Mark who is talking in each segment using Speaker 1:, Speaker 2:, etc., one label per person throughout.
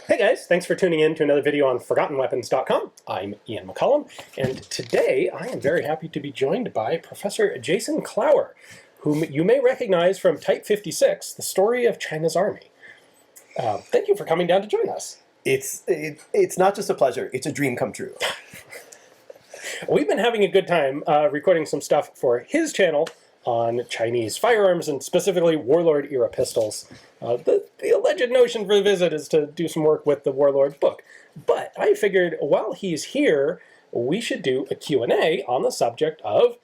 Speaker 1: Hey guys, thanks for tuning in to another video on ForgottenWeapons.com. I'm Ian McCollum, and today I am very happy to be joined by Professor Jason Clower, whom you may recognize from Type 56, The Story of China's Army. Thank you for coming down to join us.
Speaker 2: It's not just a pleasure, it's a dream come true.
Speaker 1: We've been having a good time recording some stuff for his channel on Chinese firearms, and specifically Warlord-era pistols. The alleged notion for the visit is to do some work with the Warlord book. But I figured while he's here, we should do a Q&A on the subject of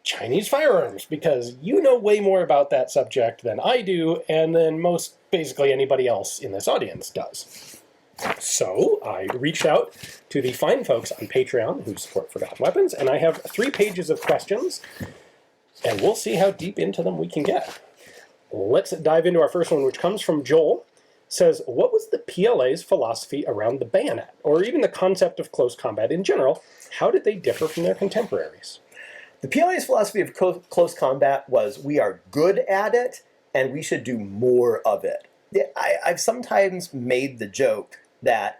Speaker 1: Chinese firearms, because you know way more about that subject than I do, and than most, basically anybody else in this audience does. So I reached out to the fine folks on Patreon who support Forgotten Weapons, and I have 3 pages of questions, and we'll see how deep into them we can get. Let's dive into our first one, which comes from Joel. It says, what was the PLA's philosophy around the bayonet, or even the concept of close combat in general? How did they differ from their contemporaries?
Speaker 2: The PLA's philosophy of close combat was we are good at it, and we should do more of it. I've sometimes made the joke that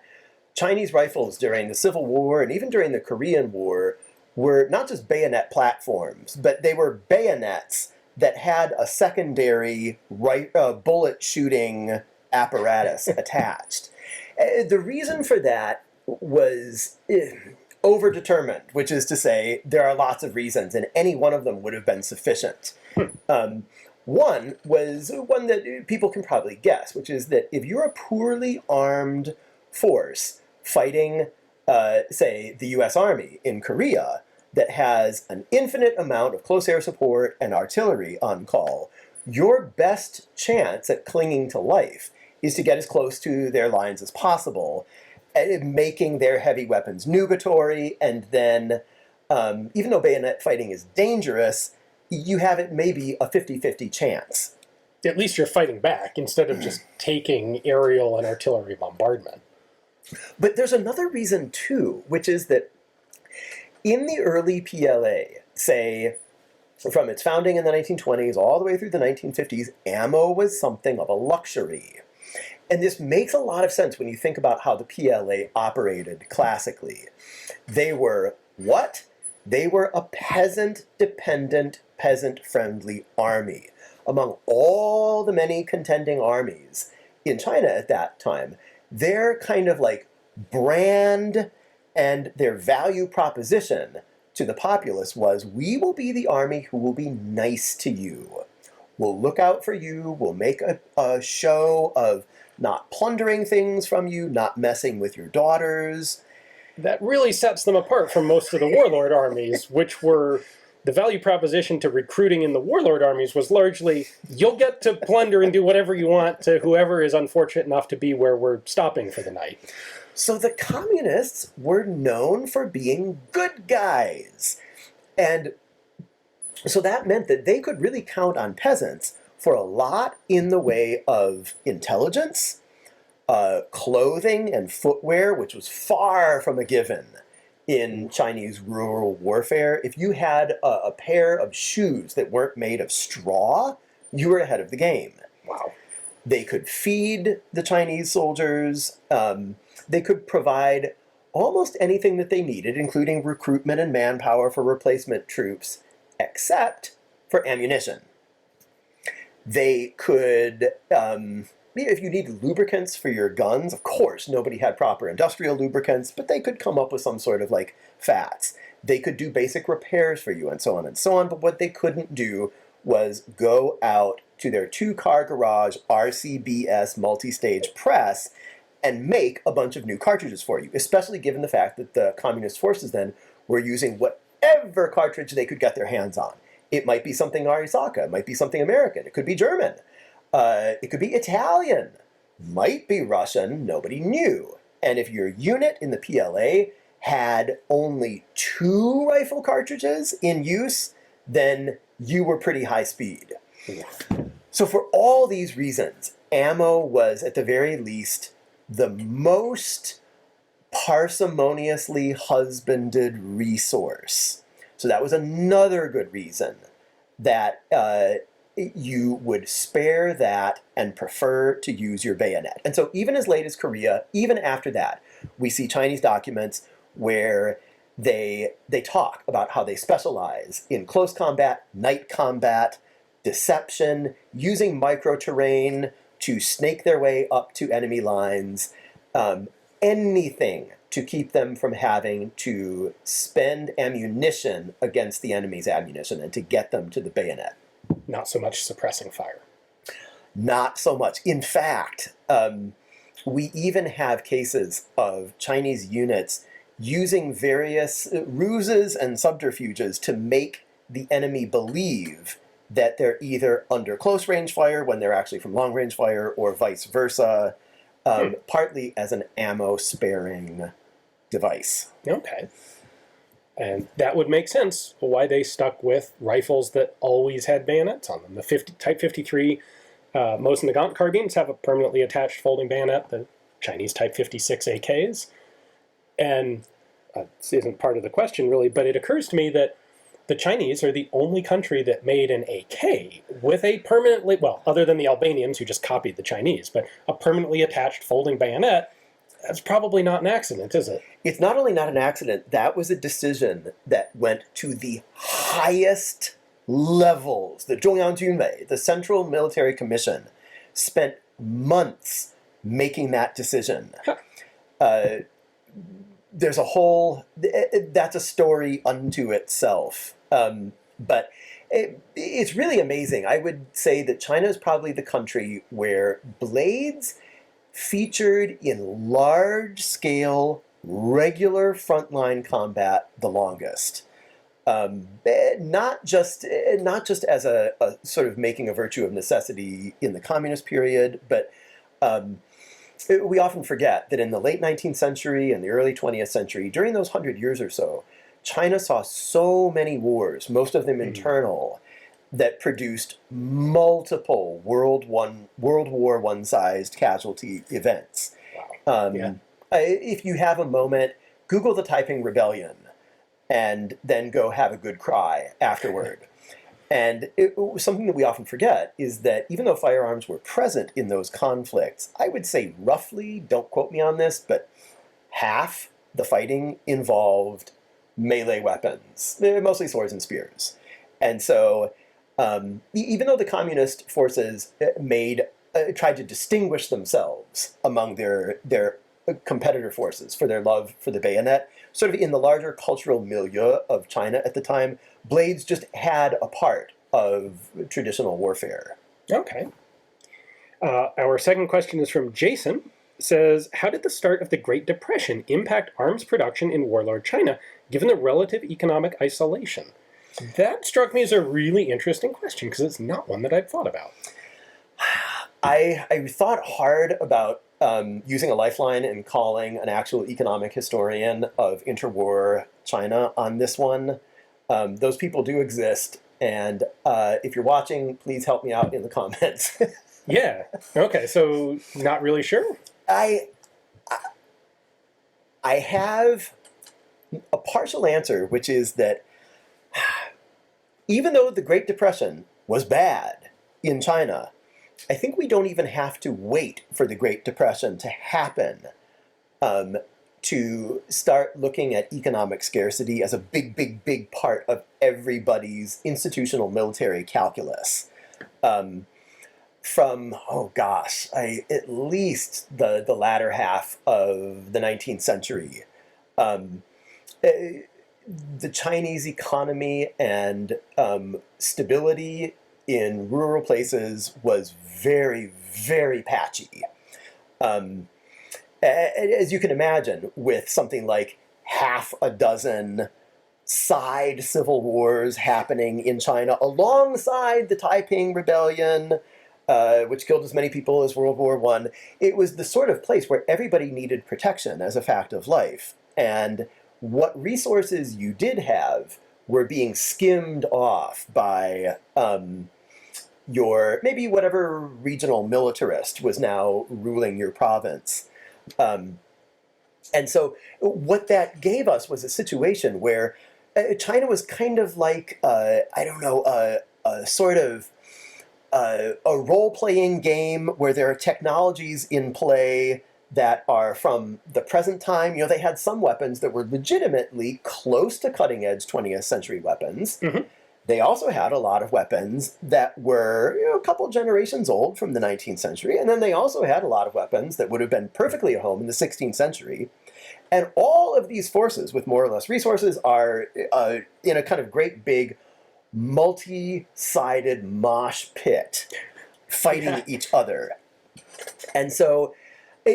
Speaker 2: Chinese rifles during the Civil War and even during the Korean War were not just bayonet platforms, but they were bayonets that had a secondary bullet shooting apparatus attached. The reason for that was overdetermined, which is to say there are lots of reasons, and any one of them would have been sufficient. One was one that people can probably guess, which is that if you're a poorly armed force fighting, say, the U.S. Army in Korea, that has an infinite amount of close air support and artillery on call, your best chance at clinging to life is to get as close to their lines as possible, making their heavy weapons nugatory, and then, even though bayonet fighting is dangerous, you have it maybe a 50-50 chance.
Speaker 1: At least you're fighting back, instead of just taking aerial and artillery bombardment.
Speaker 2: But there's another reason, too, which is that in the early PLA, say, from its founding in the 1920s all the way through the 1950s, ammo was something of a luxury. And this makes a lot of sense when you think about how the PLA operated classically. They were what? They were a peasant-dependent, peasant-friendly army. Among all the many contending armies in China at that time, their kind of like brand and their value proposition to the populace was, we will be the army who will be nice to you. We'll look out for you. We'll make a show of not plundering things from you, not messing with your daughters.
Speaker 1: That really sets them apart from most of the warlord armies, which were, the value proposition to recruiting in the warlord armies was largely, you'll get to plunder and do whatever you want to whoever is unfortunate enough to be where we're stopping for the night.
Speaker 2: So the communists were known for being good guys. And so that meant that they could really count on peasants for a lot in the way of intelligence, clothing and footwear, which was far from a given in Chinese rural warfare. If you had a pair of shoes that weren't made of straw, you were ahead of the game.
Speaker 1: Wow.
Speaker 2: They could feed the Chinese soldiers. They could provide almost anything that they needed, including recruitment and manpower for replacement troops, except for ammunition. They could, if you needed lubricants for your guns, of course, nobody had proper industrial lubricants, but they could come up with some sort of like fats. They could do basic repairs for you and so on and so on, but what they couldn't do was go out to their 2-car garage RCBS multi-stage press and make a bunch of new cartridges for you, especially given the fact that the communist forces then were using whatever cartridge they could get their hands on. It might be something Arisaka, it might be something American, it could be German, it could be Italian, might be Russian, nobody knew. And if your unit in the PLA had only 2 rifle cartridges in use, then you were pretty high speed. So for all these reasons, ammo was at the very least the most parsimoniously husbanded resource. So that was another good reason that you would spare that and prefer to use your bayonet. And so even as late as Korea, even after that, we see Chinese documents where they talk about how they specialize in close combat, night combat, deception, using micro-terrain to snake their way up to enemy lines, anything to keep them from having to spend ammunition against the enemy's ammunition and to get them to the bayonet.
Speaker 1: Not so much suppressing fire.
Speaker 2: Not so much. In fact, we even have cases of Chinese units using various ruses and subterfuges to make the enemy believe that they're either under close range fire when they're actually from long range fire, or vice versa, partly as an ammo sparing device.
Speaker 1: Okay. And that would make sense why they stuck with rifles that always had bayonets on them. The Type 53 Mosin Nagant carbines have a permanently attached folding bayonet, the Chinese Type 56 AKs. And this isn't part of the question, really, but it occurs to me that the Chinese are the only country that made an AK with a permanently, well, other than the Albanians who just copied the Chinese, but a permanently attached folding bayonet. That's probably not an accident, is it?
Speaker 2: It's not only not an accident, that was a decision that went to the highest levels. The Zhongyang Junwei, the Central Military Commission, spent months making that decision. Huh. There's a whole, that's a story unto itself. But it's really amazing. I would say that China is probably the country where blades featured in large-scale, regular frontline combat the longest. Not just as a sort of making a virtue of necessity in the communist period, but we often forget that in the late 19th century and the early 20th century, during those 100 years or so, China saw so many wars, most of them internal, that produced multiple World War I-sized casualty events. Wow. If you have a moment, Google the Taiping Rebellion, and then go have a good cry afterward. And something that we often forget is that even though firearms were present in those conflicts, I would say roughly, don't quote me on this, but half the fighting involved melee weapons, mostly swords and spears. And so even though the communist forces tried to distinguish themselves among their competitor forces for their love for the bayonet, sort of in the larger cultural milieu of China at the time, blades just had a part of traditional warfare.
Speaker 1: Okay. Our second question is from Jason. It says, how did the start of the Great Depression impact arms production in warlord China, given the relative economic isolation? That struck me as a really interesting question, because it's not one that I'd thought about.
Speaker 2: I thought hard about using a lifeline and calling an actual economic historian of interwar China on this one. Those people do exist, and if you're watching, please help me out in the comments.
Speaker 1: Yeah. Okay, so not really sure?
Speaker 2: I have a partial answer, which is that even though the Great Depression was bad in China, I think we don't even have to wait for the Great Depression to happen to start looking at economic scarcity as a big, big, big part of everybody's institutional military calculus. From, at least the latter half of the 19th century. The Chinese economy and stability in rural places was very, very patchy. As you can imagine, with something like half a dozen side civil wars happening in China alongside the Taiping Rebellion, which killed as many people as World War I, it was the sort of place where everybody needed protection as a fact of life. And what resources you did have were being skimmed off by maybe whatever regional militarist was now ruling your province. And so what that gave us was a situation where China was kind of like, a sort of a role-playing game where there are technologies in play that are from the present time. You know, they had some weapons that were legitimately close to cutting-edge 20th century weapons.
Speaker 1: Mm-hmm.
Speaker 2: They also had a lot of weapons that were, you know, a couple generations old from the 19th century, and then they also had a lot of weapons that would have been perfectly at home in the 16th century. And all of these forces, with more or less resources, are in a kind of great big multi-sided mosh pit fighting each other. And so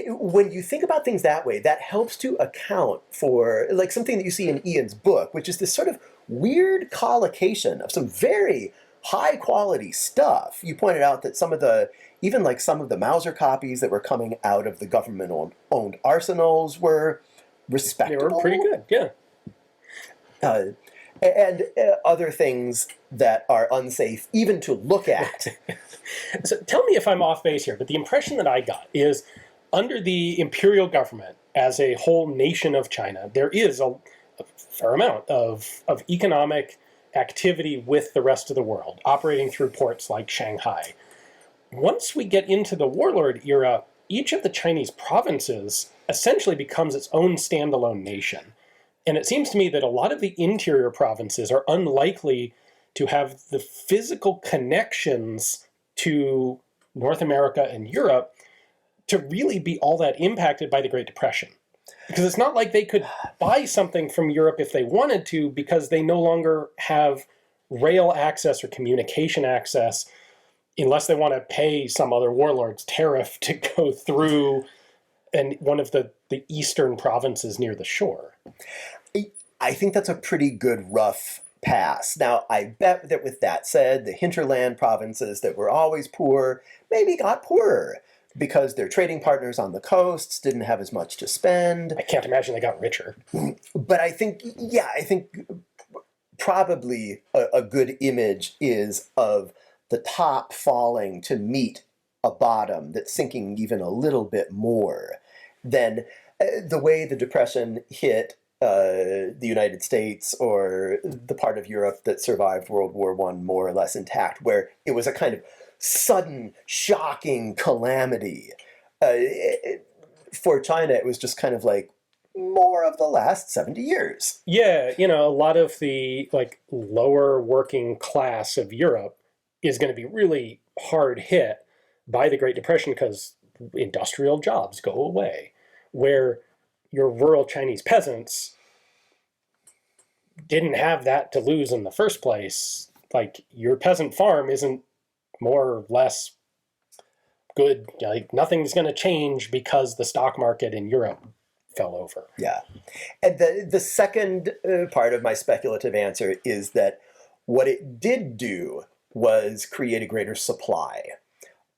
Speaker 2: when you think about things that way, that helps to account for like something that you see in Ian's book, which is this sort of weird collocation of some very high quality stuff. You pointed out that some of the Mauser copies that were coming out of the government owned arsenals were respectable.
Speaker 1: They were pretty good, yeah.
Speaker 2: And other things that are unsafe even to look at.
Speaker 1: So tell me if I'm off base here, but the impression that I got is under the imperial government as a whole nation of China, there is a fair amount of economic activity with the rest of the world, operating through ports like Shanghai. Once we get into the warlord era, each of the Chinese provinces essentially becomes its own standalone nation. And it seems to me that a lot of the interior provinces are unlikely to have the physical connections to North America and Europe to really be all that impacted by the Great Depression. Because it's not like they could buy something from Europe if they wanted to, because they no longer have rail access or communication access unless they want to pay some other warlord's tariff to go through one of the eastern provinces near the shore.
Speaker 2: I think that's a pretty good rough pass. Now, I bet that with that said, the hinterland provinces that were always poor maybe got poorer because their trading partners on the coasts didn't have as much to spend.
Speaker 1: I can't imagine they got richer.
Speaker 2: But I think probably a good image is of the top falling to meet a bottom that's sinking even a little bit more than the way the Depression hit the United States or the part of Europe that survived World War I more or less intact, where it was a kind of sudden, shocking calamity. For China, it was just kind of like more of the last 70 years.
Speaker 1: Yeah, a lot of the lower working class of Europe is going to be really hard hit by the Great Depression because industrial jobs go away, where your rural Chinese peasants didn't have that to lose in the first place. Like, your peasant farm isn't more or less good. Like, nothing's going to change because the stock market in Europe fell over.
Speaker 2: Yeah. And the second part of my speculative answer is that what it did do was create a greater supply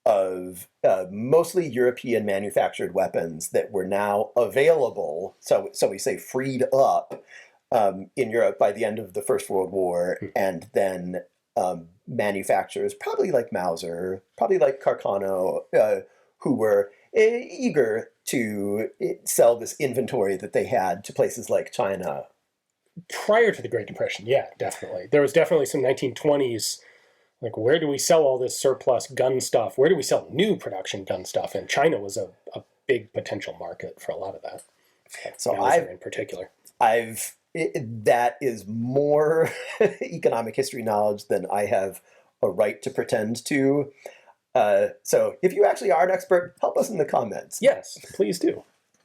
Speaker 2: of mostly European manufactured weapons that were now available, so we say freed up in Europe by the end of the First World War, and then manufacturers, probably like Mauser, probably like Carcano, who were eager to sell this inventory that they had to places like China.
Speaker 1: Prior to the Great Depression, yeah, definitely. There was definitely some 1920s, like, where do we sell all this surplus gun stuff? Where do we sell new production gun stuff? And China was a big potential market for a lot of that.
Speaker 2: So
Speaker 1: Mauser in particular.
Speaker 2: That is more economic history knowledge than I have a right to pretend to. So if you actually are an expert, help us in the comments.
Speaker 1: Yes, please do.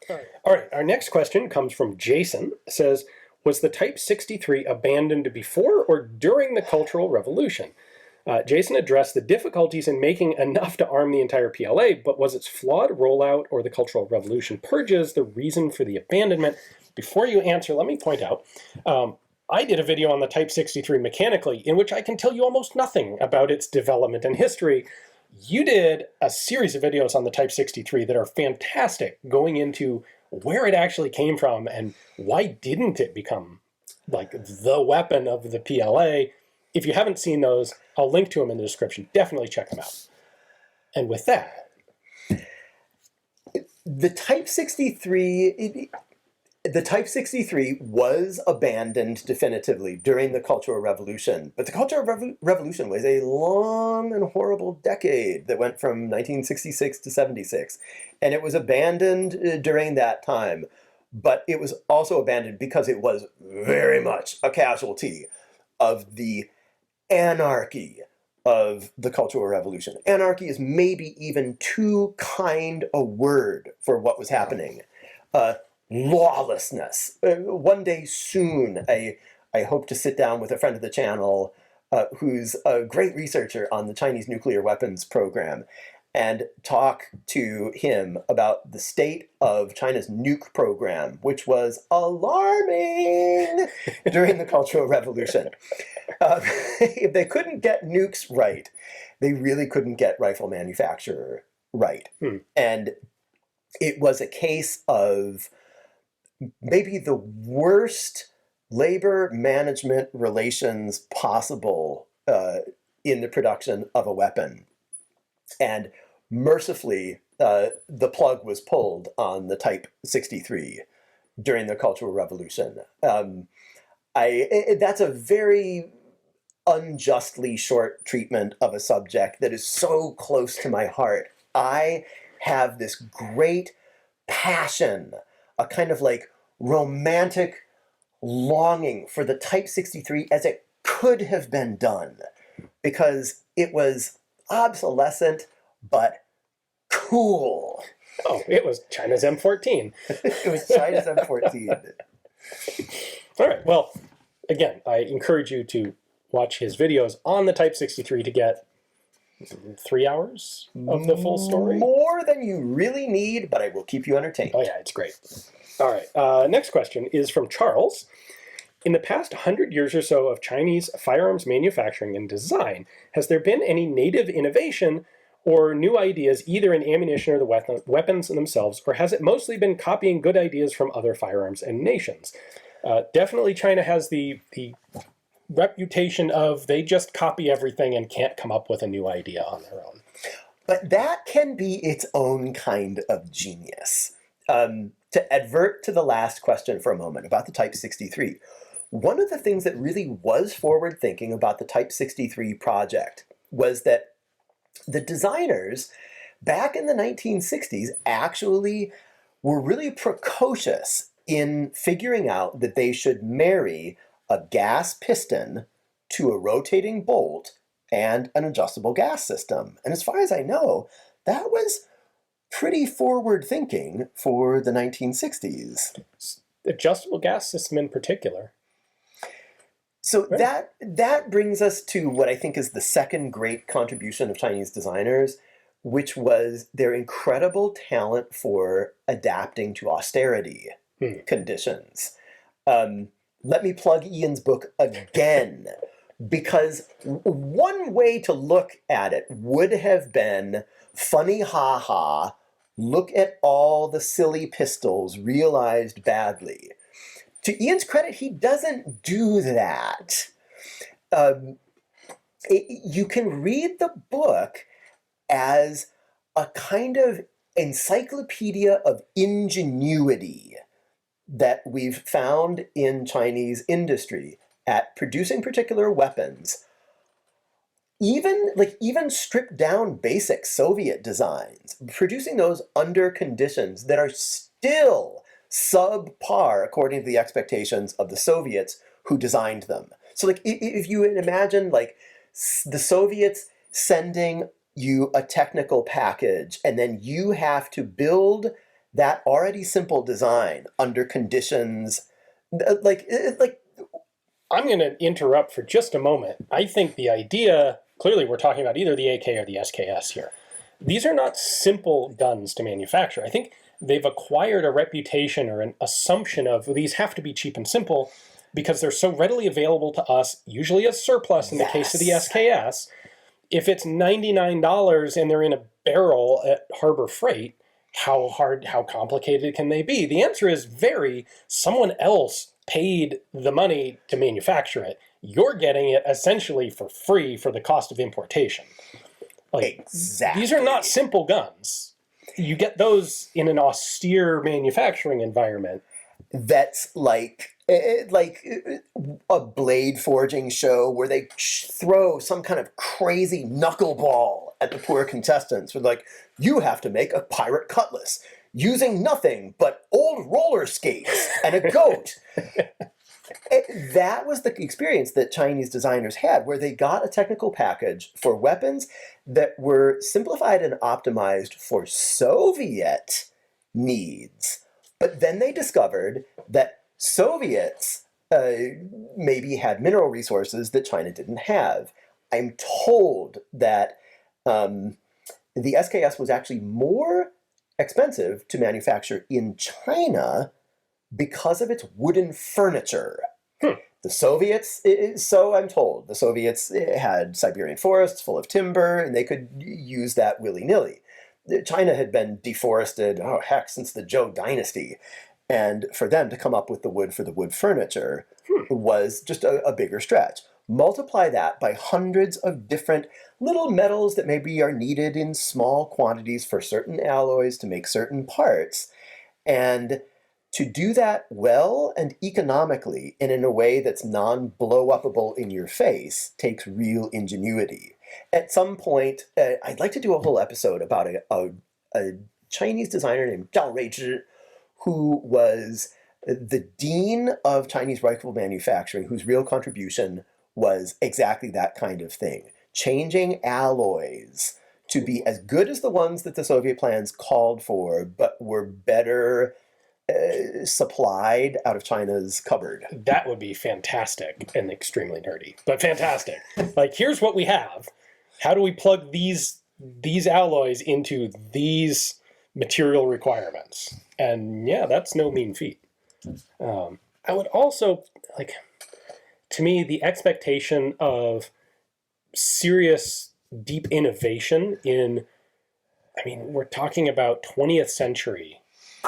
Speaker 1: All right, our next question comes from Jason. It says, was the Type 63 abandoned before or during the Cultural Revolution? Jason addressed the difficulties in making enough to arm the entire PLA, but was its flawed rollout or the Cultural Revolution purges the reason for the abandonment? Before you answer, let me point out, I did a video on the Type 63 mechanically, in which I can tell you almost nothing about its development and history. You did a series of videos on the Type 63 that are fantastic, going into where it actually came from and why didn't it become like the weapon of the PLA. If you haven't seen those, I'll link to them in the description. Definitely check them out. And with that,
Speaker 2: the Type 63, The Type 63 was abandoned definitively during the Cultural Revolution, but the Cultural Revolution was a long and horrible decade that went from 1966 to 76, and it was abandoned during that time, but it was also abandoned because it was very much a casualty of the anarchy of the Cultural Revolution. Anarchy is maybe even too kind a word for what was happening. Lawlessness. One day soon, I hope to sit down with a friend of the channel who's a great researcher on the Chinese nuclear weapons program and talk to him about the state of China's nuke program, which was alarming during the Cultural Revolution. If they couldn't get nukes right, they really couldn't get rifle manufacture right. And it was a case of maybe the worst labor management relations possible in the production of a weapon. And mercifully, the plug was pulled on the Type 63 during the Cultural Revolution. That's a very unjustly short treatment of a subject that is so close to my heart. I have this great passion, a kind of like romantic longing for the Type 63 as it could have been done, because it was obsolescent but cool.
Speaker 1: Oh, it was China's M14.
Speaker 2: It was China's M14.
Speaker 1: All right, well, again, I encourage you to watch his videos on the Type 63 to get 3 hours of the full story.
Speaker 2: More than you really need, but I will keep you entertained.
Speaker 1: Oh yeah, it's great. All right, next question is from Charles. In the past 100 years or so of Chinese firearms manufacturing and design, has there been any native innovation or new ideas either in ammunition or the weapons themselves, or has it mostly been copying good ideas from other firearms and nations? Definitely China has the reputation of they just copy everything and can't come up with a new idea on their own.
Speaker 2: But that can be its own kind of genius. To advert to the last question for a moment about the Type 63, one of the things that really was forward-thinking about the Type 63 project was that the designers back in the 1960s actually were really precocious in figuring out that they should marry a gas piston to a rotating bolt and an adjustable gas system. And as far as I know, that was pretty forward thinking for the 1960s.
Speaker 1: Adjustable gas system in particular.
Speaker 2: So that brings us to what I think is the second great contribution of Chinese designers, which was their incredible talent for adapting to austerity conditions. Let me plug Ian's book again, because one way to look at it would have been funny ha-ha, look at all the silly pistols realized badly. To Ian's credit, he doesn't do that. You can read the book as a kind of encyclopedia of ingenuity that we've found in Chinese industry at producing particular weapons, even stripped down basic Soviet designs, producing those under conditions that are still subpar according to the expectations of the Soviets who designed them. So like if you imagine like the Soviets sending you a technical package and then you have to build that already simple design under conditions like
Speaker 1: I'm going to interrupt for just a moment. I think the idea, clearly we're talking about either the AK or the SKS here. These are not simple guns to manufacture. I think they've acquired a reputation or an assumption of these have to be cheap and simple because they're so readily available to us, usually as surplus in the case of the SKS. If it's $99 and they're in a barrel at Harbor Freight, how complicated can they be? The answer is someone else paid the money to manufacture it. You're getting it essentially for free for the cost of importation.
Speaker 2: Exactly.
Speaker 1: These are not simple guns. You get those in an austere manufacturing environment.
Speaker 2: that's like a blade forging show where they throw some kind of crazy knuckleball at the poor contestants with like, you have to make a pirate cutlass using nothing but old roller skates and a goat. That was the experience that Chinese designers had, where they got a technical package for weapons that were simplified and optimized for Soviet needs. But then they discovered that Soviets maybe had mineral resources that China didn't have. I'm told that the SKS was actually more expensive to manufacture in China because of its wooden furniture. The Soviets, so I'm told, the Soviets had Siberian forests full of timber, and they could use that willy-nilly. China had been deforested, since the Zhou dynasty. And for them to come up with the wood for the wood furniture was just a bigger stretch. Multiply that by hundreds of different little metals that maybe are needed in small quantities for certain alloys to make certain parts. And to do that well and economically and in a way that's non-blow-upable in your face takes real ingenuity. At some point, I'd like to do a whole episode about a Chinese designer named Zhao Ruizhi, who was the dean of Chinese rifle manufacturing, whose real contribution was exactly that kind of thing. Changing alloys to be as good as the ones that the Soviet plans called for, but were better supplied out of China's cupboard.
Speaker 1: That would be fantastic and extremely nerdy, but fantastic. Like, here's what we have. How do we plug these alloys into these material requirements? And yeah, that's no mean feat. I would also, like, to me, the expectation of serious, deep innovation in, I mean, we're talking about 20th century,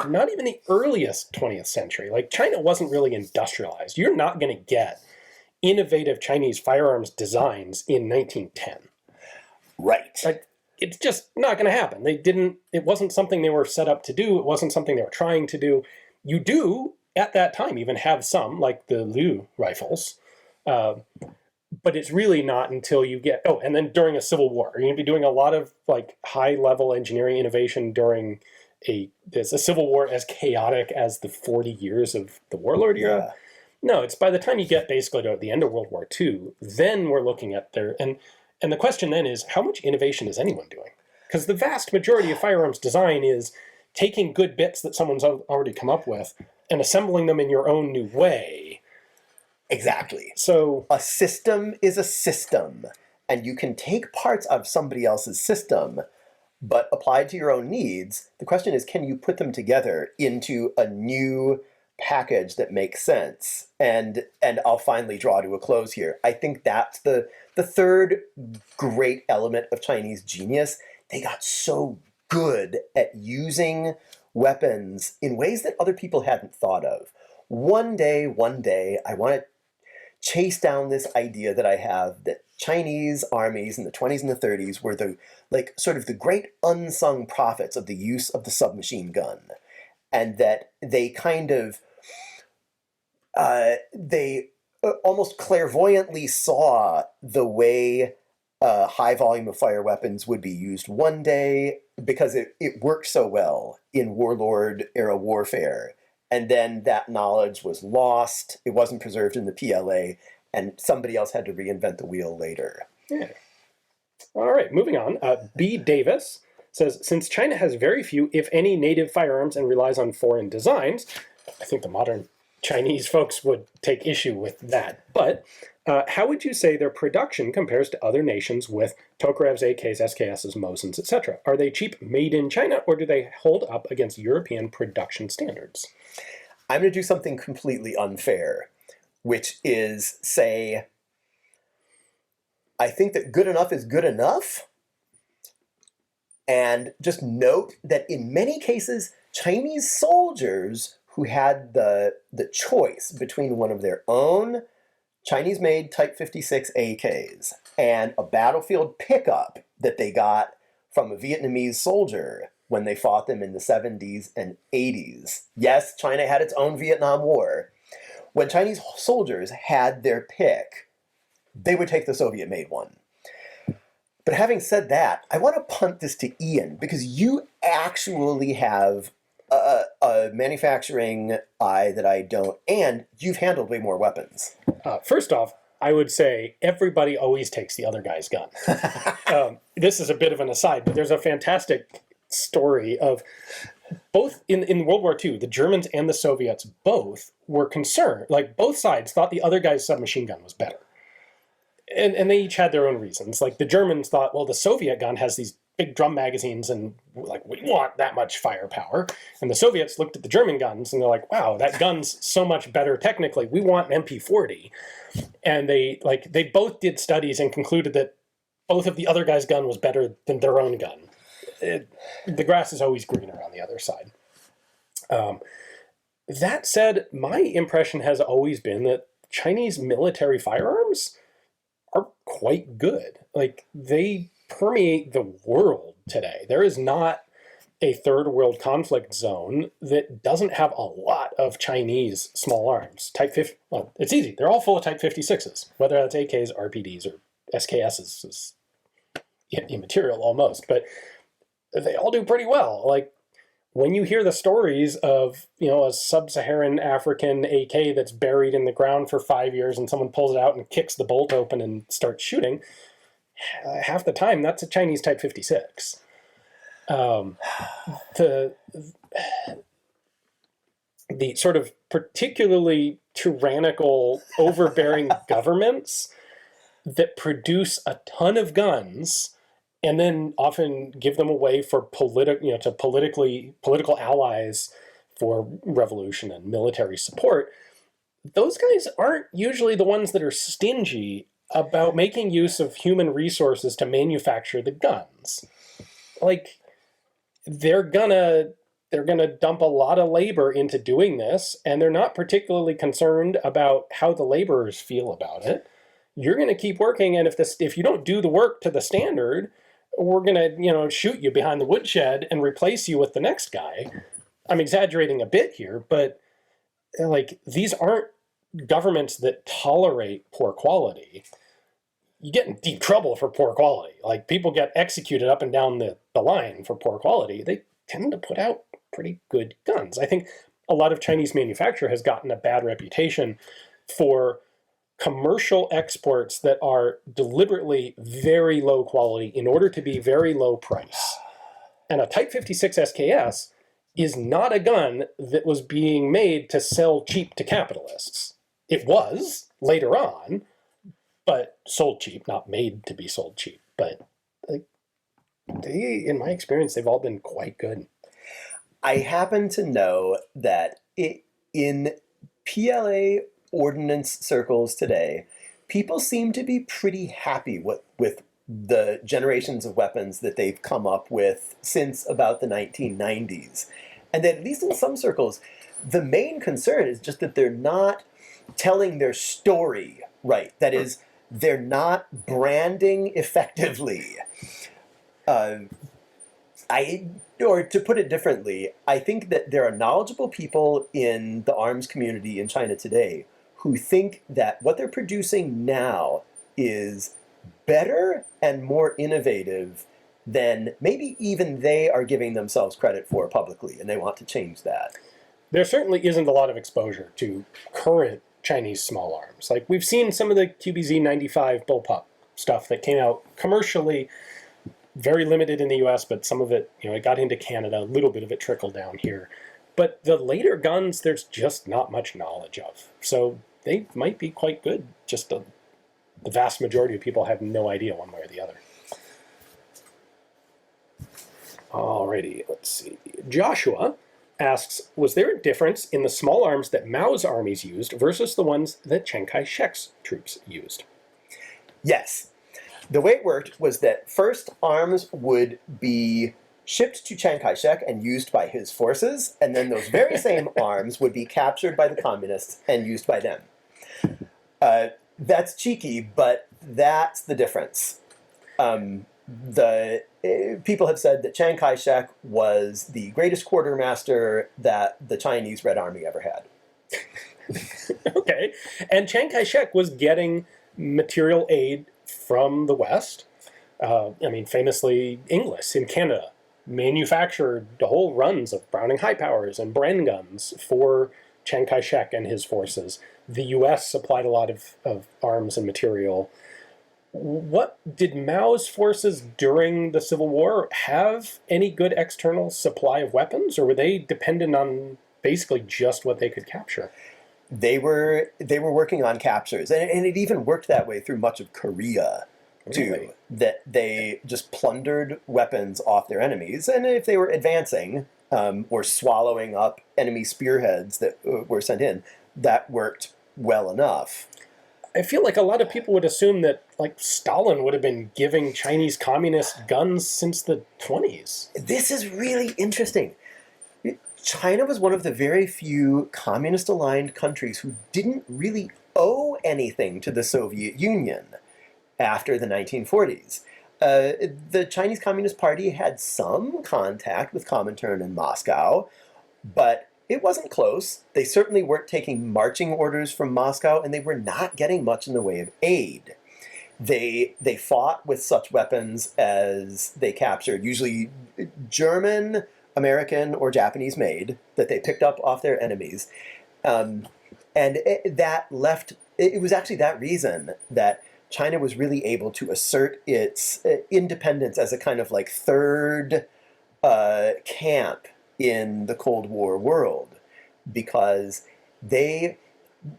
Speaker 1: not even the earliest 20th century. Like, China wasn't really industrialized. You're not going to get innovative Chinese firearms designs in 1910.
Speaker 2: Right.
Speaker 1: Like, it's just not going to happen. It wasn't something they were set up to do. It wasn't something they were trying to do. You do, at that time, even have some, like the Liu rifles. But it's really not until you get, and then during a civil war, you're going to be doing a lot of like high-level engineering innovation during there's a civil war as chaotic as the 40 years of the Warlord era.
Speaker 2: Yeah.
Speaker 1: No, it's by the time you get basically to the end of World War II, then we're looking at and the question then is, how much innovation is anyone doing? Because the vast majority of firearms design is taking good bits that someone's already come up with and assembling them in your own new way.
Speaker 2: Exactly.
Speaker 1: So
Speaker 2: a system is a system, and you can take parts of somebody else's system, but applied to your own needs, the question is, can you put them together into a new package that makes sense? And I'll finally draw to a close here. I think that's the third great element of Chinese genius. They got so good at using weapons in ways that other people hadn't thought of. One day, I want to chase down this idea that I have that Chinese armies in the 20s and the 30s were sort of the great unsung prophets of the use of the submachine gun. And that they kind of, they almost clairvoyantly saw the way a high volume of fire weapons would be used one day because it worked so well in warlord era warfare. And then that knowledge was lost. It wasn't preserved in the PLA, and somebody else had to reinvent the wheel later.
Speaker 1: Yeah. All right, moving on. B. Davis says, since China has very few, if any, native firearms and relies on foreign designs, I think the modern Chinese folks would take issue with that. But how would you say their production compares to other nations with Tokarevs, AKs, SKSs, Mosins, etc.? Are they cheap, made in China, or do they hold up against European production standards?
Speaker 2: I'm going to do something completely unfair, which is say, I think that good enough is good enough. And just note that in many cases, Chinese soldiers who had the choice between one of their own Chinese-made Type 56 AKs and a battlefield pickup that they got from a Vietnamese soldier, when they fought them in the 70s and 80s. Yes, China had its own Vietnam War. When Chinese soldiers had their pick, they would take the Soviet-made one. But having said that, I want to punt this to Ian, because you actually have a manufacturing eye that I don't, and you've handled way more weapons.
Speaker 1: First off, I would say everybody always takes the other guy's gun. This is a bit of an aside, but there's a fantastic story of both in World War II, the Germans and the Soviets both were concerned, like both sides thought the other guy's submachine gun was better. And they each had their own reasons. Like the Germans thought, well, the Soviet gun has these big drum magazines and like we want that much firepower. And the Soviets looked at the German guns and they're like, wow, that gun's so much better technically. We want an MP40. And they both did studies and concluded that both of the other guy's gun was better than their own gun. The grass is always greener on the other side. That said, my impression has always been that Chinese military firearms are quite good. Like, they permeate the world today. There is not a third world conflict zone that doesn't have a lot of Chinese small arms. Type 50, well, it's easy. They're all full of Type 56s, whether that's AKs, RPDs, or SKSs is immaterial almost, but they all do pretty well. Like, when you hear the stories of, a sub-Saharan African AK that's buried in the ground for 5 years and someone pulls it out and kicks the bolt open and starts shooting, half the time that's a Chinese Type 56. The sort of particularly tyrannical, overbearing governments that produce a ton of guns and then often give them away for political allies for revolution and military support. Those guys aren't usually the ones that are stingy about making use of human resources to manufacture the guns. Like, they're gonna dump a lot of labor into doing this, and they're not particularly concerned about how the laborers feel about it. You're gonna keep working, and if you don't do the work to the standard, we're gonna, shoot you behind the woodshed and replace you with the next guy. I'm exaggerating a bit here, but these aren't governments that tolerate poor quality. You get in deep trouble for poor quality. Like, people get executed up and down the line for poor quality. They tend to put out pretty good guns. I think a lot of Chinese manufacture has gotten a bad reputation for commercial exports that are deliberately very low quality in order to be very low price. And a Type 56 SKS is not a gun that was being made to sell cheap to capitalists. It was later on, but sold cheap, not made to be sold cheap. But in my experience, they've all been quite good.
Speaker 2: I happen to know that in PLA ordnance circles today, people seem to be pretty happy with the generations of weapons that they've come up with since about the 1990s. And that, at least in some circles, the main concern is just that they're not telling their story right. That is, they're not branding effectively. Or to put it differently, I think that there are knowledgeable people in the arms community in China today who think that what they're producing now is better and more innovative than maybe even they are giving themselves credit for publicly, and they want to change that.
Speaker 1: There certainly isn't a lot of exposure to current Chinese small arms. Like, we've seen some of the QBZ-95 bullpup stuff that came out commercially, very limited in the US, but some of it, it got into Canada, a little bit of it trickled down here. But the later guns, there's just not much knowledge of. So they might be quite good, just the vast majority of people have no idea one way or the other. Alrighty, let's see. Joshua asks, was there a difference in the small arms that Mao's armies used versus the ones that Chiang Kai-shek's troops used?
Speaker 2: Yes. The way it worked was that first arms would be shipped to Chiang Kai-shek and used by his forces, and then those very same arms would be captured by the communists and used by them. That's cheeky, but that's the difference. The people have said that Chiang Kai-shek was the greatest quartermaster that the Chinese Red Army ever had.
Speaker 1: Okay. And Chiang Kai-shek was getting material aid from the West. Famously, Inglis in Canada manufactured the whole runs of Browning high powers and Bren guns for Chiang Kai-shek and his forces. The U.S. supplied a lot of arms and material. What did Mao's forces during the Civil War have any good external supply of weapons, or were they dependent on basically just what they could capture?
Speaker 2: They were working on captures, and it even worked that way through much of Korea, too.
Speaker 1: Really?
Speaker 2: That they just plundered weapons off their enemies, and if they were advancing or swallowing up enemy spearheads that were sent in, that worked well enough.
Speaker 1: I feel like a lot of people would assume that, like, Stalin would have been giving Chinese communist guns since the 20s.
Speaker 2: This is really interesting. China was one of the very few communist-aligned countries who didn't really owe anything to the Soviet Union after the 1940s. The Chinese Communist Party had some contact with Comintern in Moscow, but it wasn't close. They certainly weren't taking marching orders from Moscow, and they were not getting much in the way of aid. They fought with such weapons as they captured, usually German, American, or Japanese made, that they picked up off their enemies. That left, it was actually that reason that China was really able to assert its independence as a kind of like third camp in the Cold War world, because they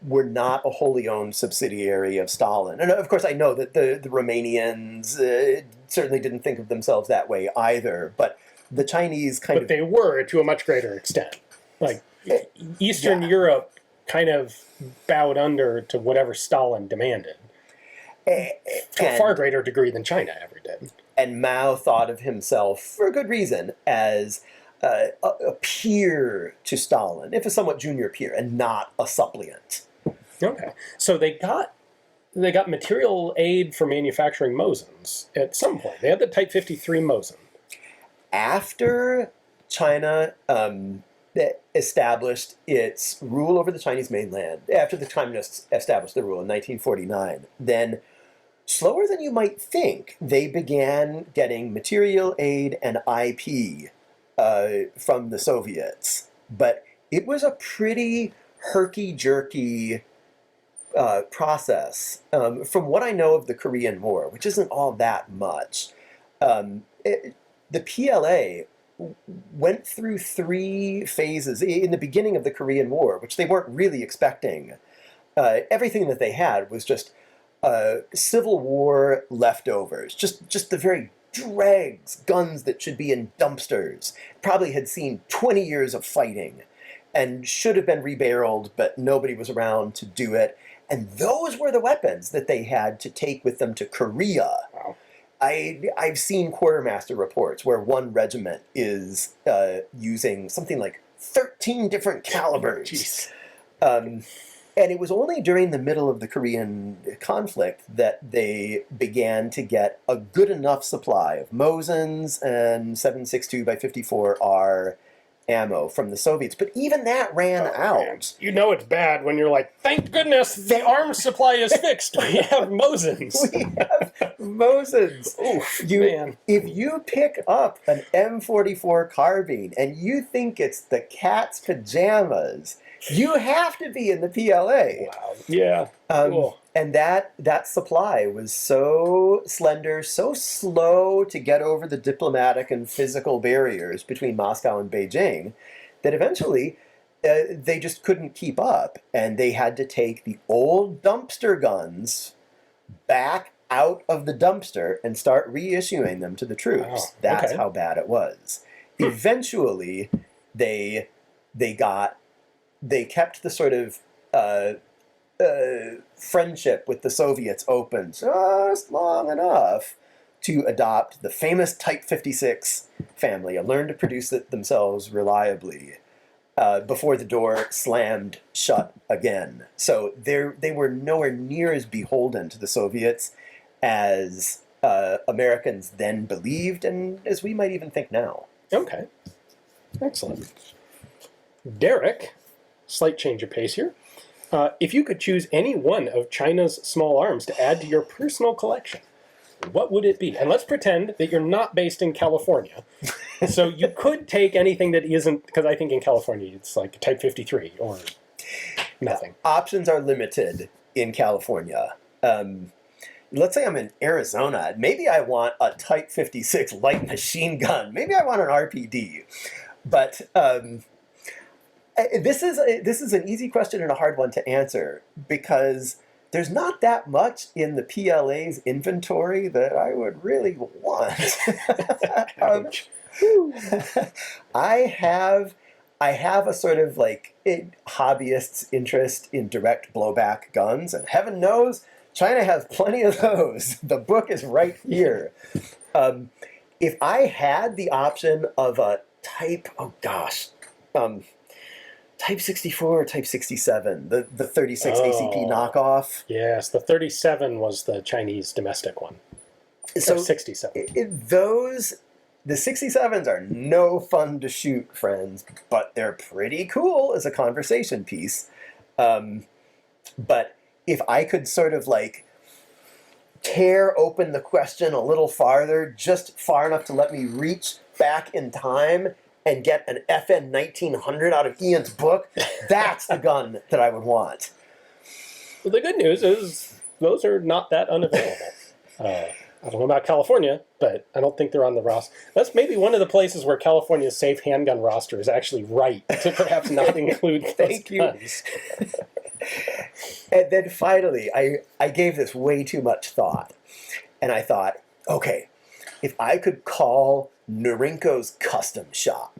Speaker 2: were not a wholly owned subsidiary of Stalin. And of course, I know that the Romanians certainly didn't think of themselves that way either, but the Chinese
Speaker 1: But they were to a much greater extent. Like, Eastern Europe kind of bowed under to whatever Stalin demanded. To a far greater degree than China ever did.
Speaker 2: And Mao thought of himself, for a good reason, as a peer to Stalin, if a somewhat junior peer, and not a suppliant.
Speaker 1: Okay. So they got material aid for manufacturing Mosins at some point. They had the Type 53 Mosin.
Speaker 2: After China established its rule over the Chinese mainland, after the Communists established the rule in 1949, then, slower than you might think, they began getting material aid and IP from the Soviets. But it was a pretty herky-jerky process. From what I know of the Korean War, which isn't all that much, the PLA went through 3 phases in the beginning of the Korean War, which they weren't really expecting. Everything that they had was just Civil War leftovers, just the very dregs, guns that should be in dumpsters, probably had seen 20 years of fighting, and should have been rebarreled, but nobody was around to do it. And those were the weapons that they had to take with them to Korea.
Speaker 1: Wow.
Speaker 2: I've seen quartermaster reports where one regiment is using something like 13 different calibers.
Speaker 1: Jeez.
Speaker 2: And it was only during the middle of the Korean conflict that they began to get a good enough supply of Mosins and 7.62 by 54R ammo from the Soviets. But even that ran out.
Speaker 1: Man. You know it's bad when you're like, thank goodness the arms supply is fixed. We have Mosins.
Speaker 2: We have Mosins.
Speaker 1: Oof, man.
Speaker 2: If you pick up an M44 carbine and you think it's the cat's pajamas, you have to be in the PLA.
Speaker 1: Wow. Yeah. Cool.
Speaker 2: And that supply was so slender, so slow to get over the diplomatic and physical barriers between Moscow and Beijing, that eventually they just couldn't keep up, and they had to take the old dumpster guns back out of the dumpster and start reissuing them to the troops.
Speaker 1: Wow.
Speaker 2: That's
Speaker 1: Okay.
Speaker 2: how bad it was. Eventually, they kept the sort of friendship with the Soviets open just long enough to adopt the famous Type 56 family and learn to produce it themselves reliably before the door slammed shut again. So they were nowhere near as beholden to the Soviets as Americans then believed, and as we might even think now.
Speaker 1: Okay. Excellent. Derek, slight change of pace here. If you could choose any one of China's small arms to add to your personal collection, what would it be? And let's pretend that you're not based in California. So you could take anything that isn't, because I think in California it's like Type 53 or nothing.
Speaker 2: Options are limited in California. Let's say I'm in Arizona. Maybe I want a Type 56 light machine gun. Maybe I want an RPD. But this is an easy question and a hard one to answer, because there's not that much in the PLA's inventory that I would really want.
Speaker 1: Ouch.
Speaker 2: I have a sort of like hobbyist's interest in direct blowback guns, and heaven knows China has plenty of those. The book is right here. If I had the option of a Type 64 or Type 67, the 36 ACP knockoff.
Speaker 1: Yes, the 37 was the Chinese domestic one.
Speaker 2: So
Speaker 1: 67.
Speaker 2: The 67s are no fun to shoot, friends, but they're pretty cool as a conversation piece. But if I could sort of like tear open the question a little farther, just far enough to let me reach back in time and get an FN 1900 out of Ian's book, that's the gun that I would want.
Speaker 1: Well, the good news is those are not that unavailable. I don't know about California, but I don't think they're on the roster. That's maybe one of the places where California's safe handgun roster is actually right to perhaps not include those guns.
Speaker 2: And then finally, I gave this way too much thought. And I thought, okay, if I could call Norinco's custom shop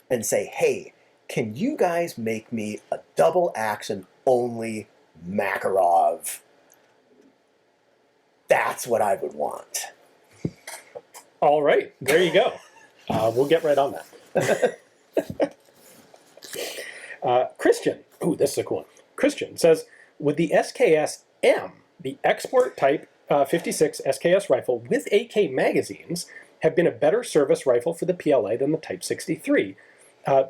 Speaker 2: and say, hey, can you guys make me a double action only Makarov? That's what I would want.
Speaker 1: All right, there you go. We'll get right on that. Christian, ooh, this is a cool one. Christian says, would the SKS-M, the export type 56 SKS rifle with AK magazines, have been a better service rifle for the PLA than the Type 63?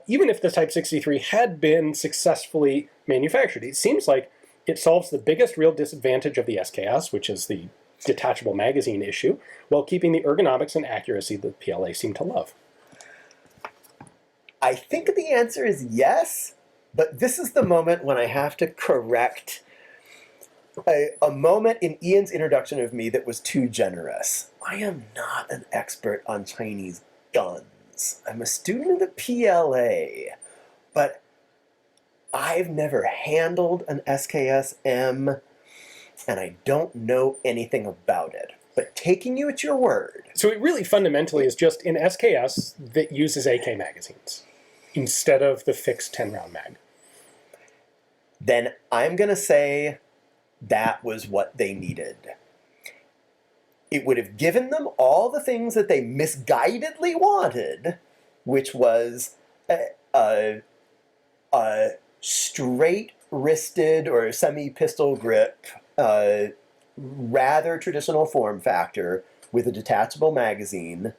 Speaker 1: Even if the Type 63 had been successfully manufactured, it seems like it solves the biggest real disadvantage of the SKS, which is the detachable magazine issue, while keeping the ergonomics and accuracy that the PLA seem to love.
Speaker 2: I think the answer is yes, but this is the moment when I have to correct a moment in Ian's introduction of me that was too generous. I am not an expert on Chinese guns. I'm a student of the PLA, but I've never handled an SKS-M, and I don't know anything about it. But taking you at your word.
Speaker 1: So it really fundamentally is just an SKS that uses AK magazines instead of the fixed 10-round mag.
Speaker 2: Then I'm going to say that was what they needed. It would have given them all the things that they misguidedly wanted, which was a straight-wristed or semi-pistol grip, rather traditional form factor with a detachable magazine,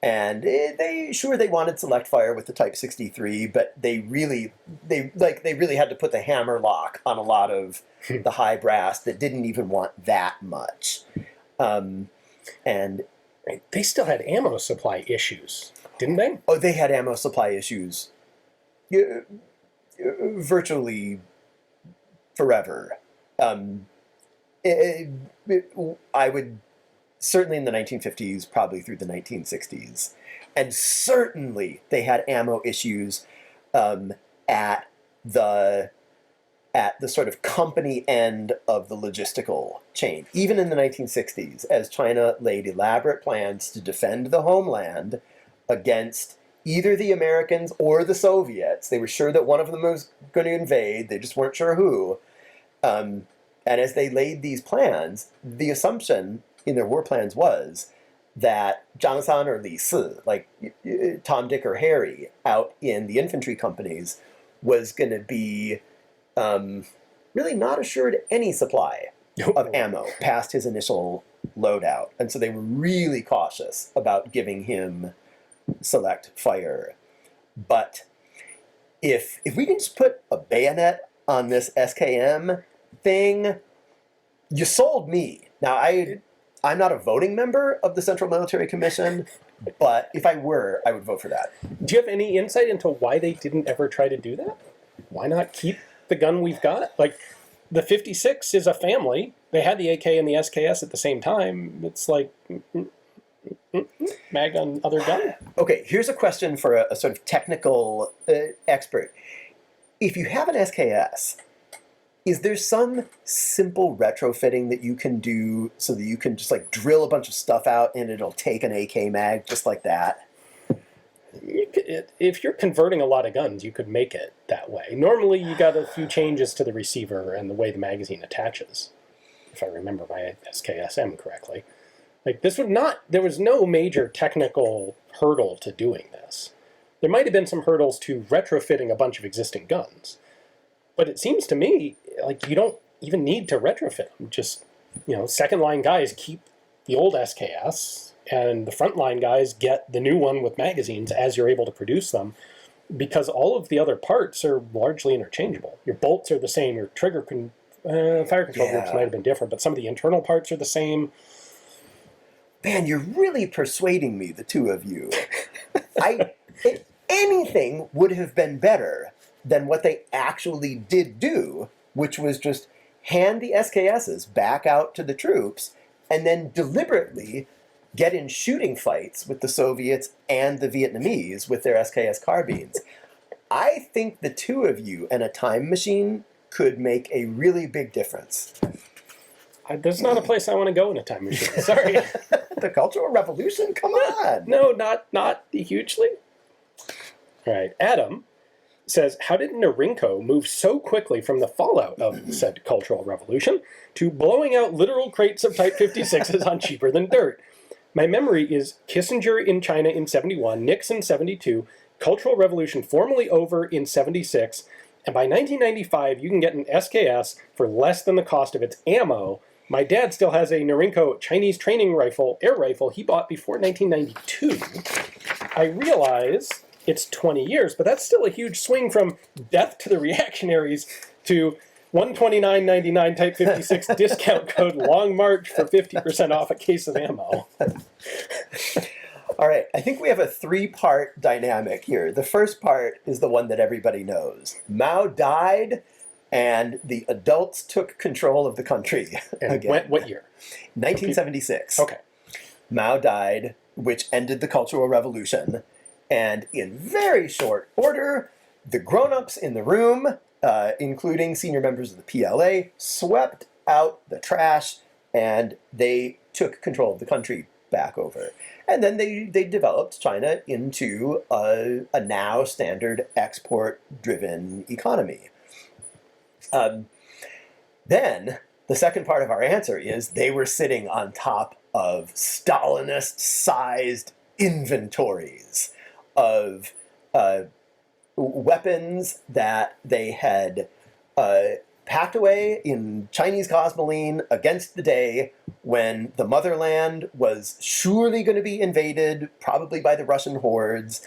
Speaker 2: and they wanted select fire with the Type 63, but they really had to put the hammer lock on a lot of the high brass that didn't even want that much, and
Speaker 1: they still had ammo supply issues, didn't they?
Speaker 2: Oh, they had ammo supply issues virtually forever. I would certainly in the 1950s, probably through the 1960s, and certainly they had ammo issues at the sort of company end of the logistical chain. Even in the 1960s, as China laid elaborate plans to defend the homeland against either the Americans or the Soviets. They were sure that one of them was going to invade. They just weren't sure who. And as they laid these plans, the assumption in their war plans was that Zhang San or Li Si, like Tom, Dick, or Harry out in the infantry companies, was going to be really not assured any supply of ammo past his initial loadout. And so they were really cautious about giving him select fire. But if we can just put a bayonet on this SKM thing, you sold me. Now, I'm not a voting member of the Central Military Commission, but if I were, I would vote for that.
Speaker 1: Do you have any insight into why they didn't ever try to do that? Why not keep the gun we've got? Like, the 56 is a family. They had the AK and the SKS at the same time. It's like, mag on other gun.
Speaker 2: Okay, here's a question for a sort of technical expert. If you have an SKS, is there some simple retrofitting that you can do so that you can just like drill a bunch of stuff out and it'll take an AK mag just like that?
Speaker 1: If you're converting a lot of guns, you could make it that way. Normally, you got a few changes to the receiver and the way the magazine attaches, if I remember my SKS-M correctly. Like, there was no major technical hurdle to doing this. There might have been some hurdles to retrofitting a bunch of existing guns. But it seems to me like you don't even need to retrofit them. Just, second line guys keep the old SKS, and the front line guys get the new one with magazines as you're able to produce them, because all of the other parts are largely interchangeable. Your bolts are the same, your fire control groups might have been different, but some of the internal parts are the same.
Speaker 2: Man, you're really persuading me, the two of you. Anything would have been better than what they actually did do, which was just hand the SKSs back out to the troops and then deliberately get in shooting fights with the Soviets and the Vietnamese with their SKS carbines. I think the two of you and a time machine could make a really big difference.
Speaker 1: There's not a place I want to go in a time machine. Sorry.
Speaker 2: The Cultural Revolution? Come on.
Speaker 1: No, not hugely. All right. Adam says, how did Norinco move so quickly from the fallout of said Cultural Revolution to blowing out literal crates of Type 56s on cheaper than dirt? My memory is Kissinger in China in 71, Nixon 72, Cultural Revolution formally over in 76, and by 1995 you can get an SKS for less than the cost of its ammo. My dad still has a Norinco Chinese training rifle, air rifle, he bought before 1992. I realize it's 20 years, but that's still a huge swing from death to the reactionaries to $129.99 Type 56 discount code Long March for 50% off a case of ammo.
Speaker 2: All right, I think we have a three-part dynamic here. The first part is the one that everybody knows. Mao died, and the adults took control of the country.
Speaker 1: And what year?
Speaker 2: 1976.
Speaker 1: Okay.
Speaker 2: Mao died, which ended the Cultural Revolution. And in very short order, the grown-ups in the room, including senior members of the PLA, swept out the trash, and they took control of the country back over. And then they developed China into a now standard export-driven economy. Then the second part of our answer is they were sitting on top of Stalinist-sized inventories of weapons that they had packed away in Chinese Cosmoline against the day when the motherland was surely going to be invaded, probably by the Russian hordes.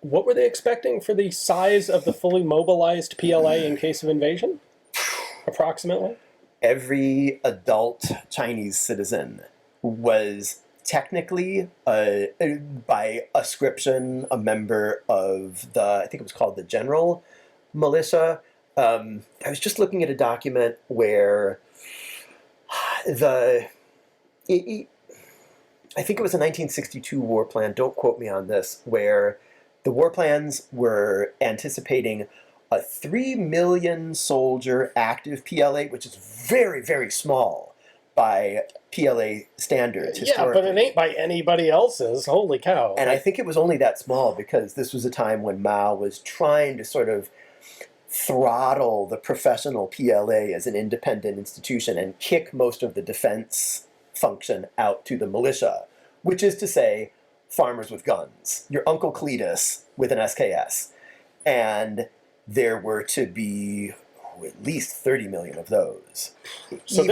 Speaker 1: What were they expecting for the size of the fully mobilized PLA in case of invasion? Approximately?
Speaker 2: Every adult Chinese citizen was technically, by ascription, a member of I think it was called the General Militia. I was just looking at a document where I think it was a 1962 war plan, don't quote me on this, where the war plans were anticipating a 3 million soldier active PLA, which is very, very small by PLA standards.
Speaker 1: Yeah, but it ain't by anybody else's. Holy cow.
Speaker 2: And I think it was only that small because this was a time when Mao was trying to sort of throttle the professional PLA as an independent institution and kick most of the defense function out to the militia, which is to say, farmers with guns. Your Uncle Cletus with an SKS. And there were to be, at least 30 million of those.
Speaker 1: So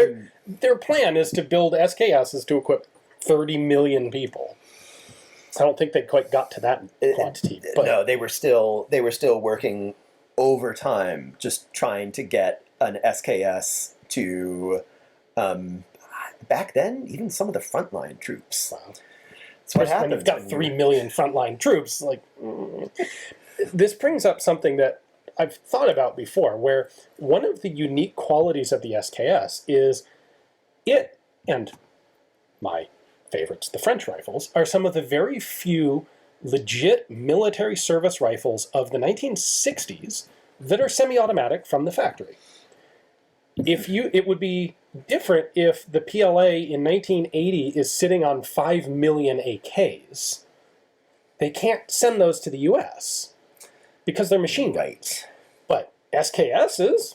Speaker 1: their plan is to build SKSs to equip 30 million people. I don't think they quite got to that quantity. But
Speaker 2: no, they were still working overtime, just trying to get an SKS to, back then, even some of the frontline troops.
Speaker 1: Wow.
Speaker 2: That's what
Speaker 1: when
Speaker 2: happens.
Speaker 1: you've got 3 million frontline troops, this brings up something that I've thought about before, where one of the unique qualities of the SKS is it, and my favorites, the French rifles, are some of the very few legit military service rifles of the 1960s that are semi-automatic from the factory. It would be different if the PLA in 1980 is sitting on 5 million AKs. They can't send those to the US because they're machine guns.
Speaker 2: Right.
Speaker 1: But SKSs,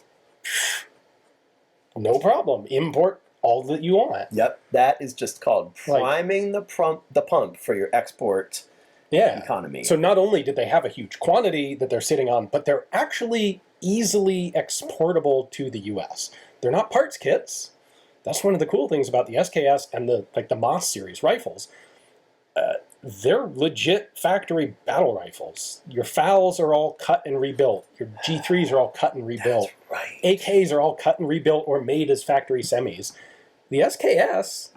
Speaker 1: no problem. Import all that you want.
Speaker 2: Yep, that is just called priming the pump for your export economy.
Speaker 1: So not only did they have a huge quantity that they're sitting on, but they're actually easily exportable to the US. They're not parts kits. That's one of the cool things about the SKS and the Moss series rifles. They're legit factory battle rifles. Your FALs are all cut and rebuilt. Your G3s are all cut and rebuilt.
Speaker 2: That's right.
Speaker 1: AKs are all cut and rebuilt or made as factory semis. The SKS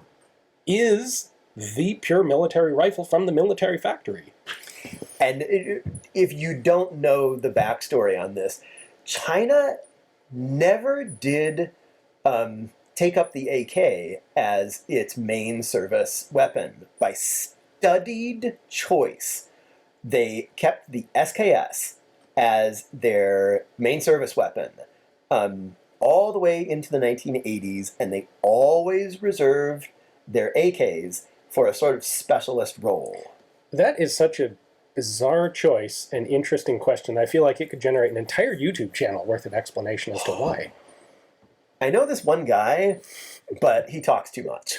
Speaker 1: is the pure military rifle from the military factory.
Speaker 2: And if you don't know the backstory on this, China never did take up the AK as its main service weapon. By studied choice, they kept the SKS as their main service weapon all the way into the 1980s, and they always reserved their AKs for a sort of specialist role.
Speaker 1: That is such a bizarre choice and interesting question. I feel like it could generate an entire YouTube channel worth of explanation as to why.
Speaker 2: I know this one guy, but he talks too much.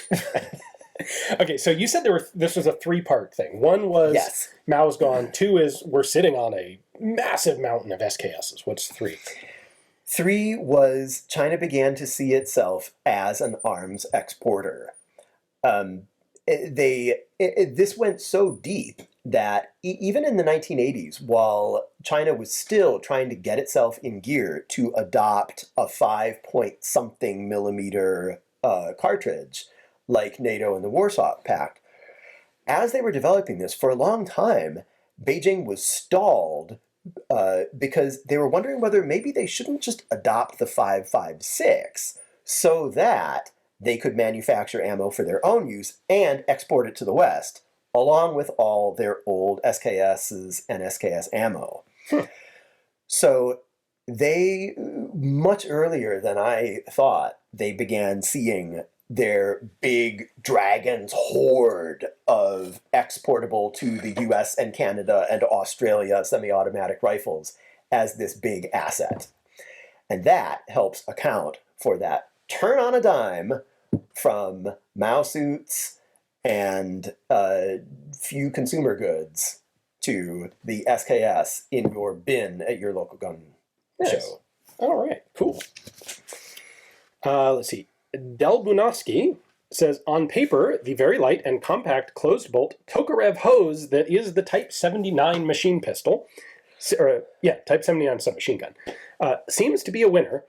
Speaker 1: Okay, so you said this was a three-part thing. One was Mao's gone. Two is we're sitting on a massive mountain of SKSs. What's three?
Speaker 2: Three was China began to see itself as an arms exporter. This went so deep that even in the 1980s, while China was still trying to get itself in gear to adopt a 5-point-something millimeter cartridge like NATO and the Warsaw Pact, as they were developing this for a long time, Beijing was stalled because they were wondering whether maybe they shouldn't just adopt the 5.56 so that they could manufacture ammo for their own use and export it to the West, along with all their old SKSs and SKS ammo. So they, much earlier than I thought, they began seeing their big dragon's horde of exportable to the US and Canada and Australia semi-automatic rifles as this big asset. And that helps account for that turn on a dime from Mao suits and few consumer goods to the SKS in your bin at your local gun show.
Speaker 1: All right, cool. Let's see. Del Bunoski says, on paper, the very light and compact closed-bolt Tokarev hose that is the Type 79 machine pistol, Type 79 submachine gun, seems to be a winner.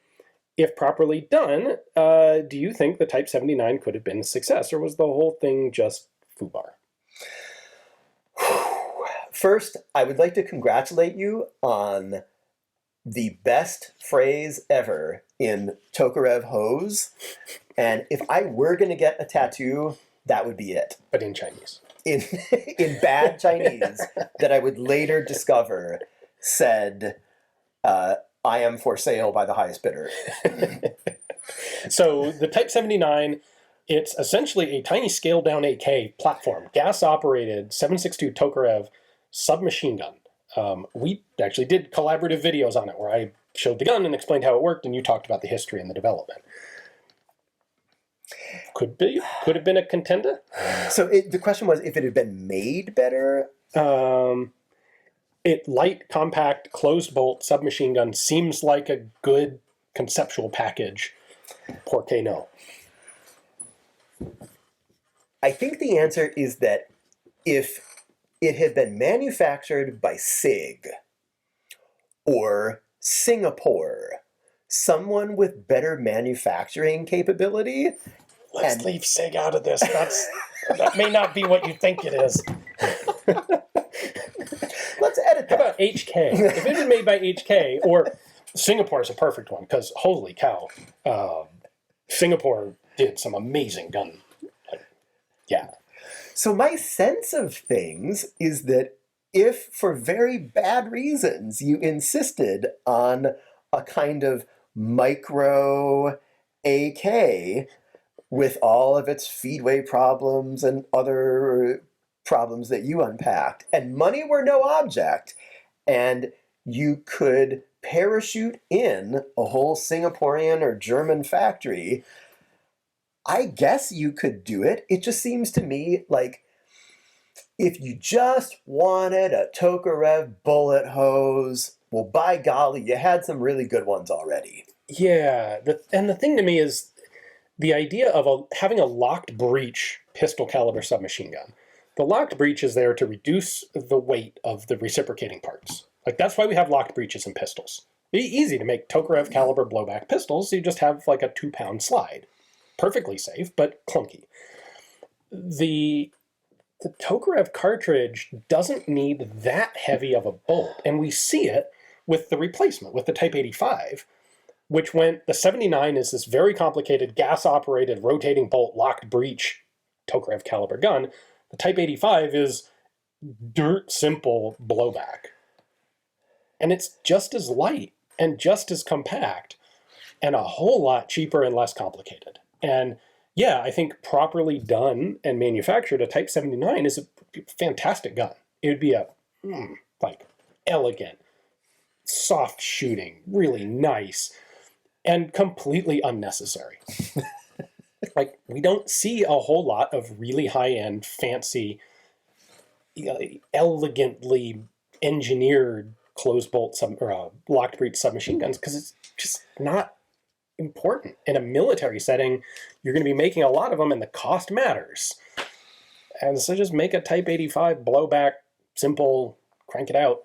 Speaker 1: If properly done, do you think the Type 79 could have been a success, or was the whole thing just foobar?
Speaker 2: First, I would like to congratulate you on the best phrase ever in Tokarev hose. And if I were going to get a tattoo, that would be it.
Speaker 1: But in Chinese.
Speaker 2: In bad Chinese that I would later discover said, I am for sale by the highest bidder.
Speaker 1: So the Type 79, it's essentially a tiny scaled-down AK platform, gas-operated 7.62 Tokarev submachine gun. We actually did collaborative videos on it where I showed the gun and explained how it worked, and you talked about the history and the development. Could have been a contender.
Speaker 2: So the question was if it had been made better.
Speaker 1: Light, compact, closed bolt submachine gun seems like a good conceptual package. Por qué no?
Speaker 2: I think the answer is that if it had been manufactured by SIG or Singapore, someone with better manufacturing capability.
Speaker 1: Let's leave SIG out of this. That may not be what you think it is.
Speaker 2: Let's edit
Speaker 1: How
Speaker 2: that.
Speaker 1: about HK? If it had been made by HK, or Singapore is a perfect one, because holy cow, Singapore did some amazing gun. Yeah.
Speaker 2: So my sense of things is that if for very bad reasons you insisted on a kind of micro AK with all of its feedway problems and other problems that you unpacked, and money were no object, and you could parachute in a whole Singaporean or German factory, I guess you could do it. It just seems to me like if you just wanted a Tokarev bullet hose, well, by golly, you had some really good ones already.
Speaker 1: Yeah, and the thing to me is the idea of having a locked breech pistol caliber submachine gun. The locked breech is there to reduce the weight of the reciprocating parts. Like, that's why we have locked breeches in pistols. It'd be easy to make Tokarev caliber blowback pistols. You just have like a 2-pound slide. Perfectly safe, but clunky. The Tokarev cartridge doesn't need that heavy of a bolt, and we see it with the replacement, with the Type 85, which went, the 79 is this very complicated gas-operated rotating bolt locked breech Tokarev caliber gun. The Type 85 is dirt simple blowback. And it's just as light and just as compact and a whole lot cheaper and less complicated. And yeah, I think properly done and manufactured, a Type 79 is a fantastic gun. It would be a, like, elegant, soft shooting, really nice, and completely unnecessary. Like, we don't see a whole lot of really high-end, fancy, elegantly engineered closed bolt locked breech submachine guns because it's just not important. In a military setting, you're going to be making a lot of them and the cost matters. And so just make a Type 85 blowback, simple, crank it out.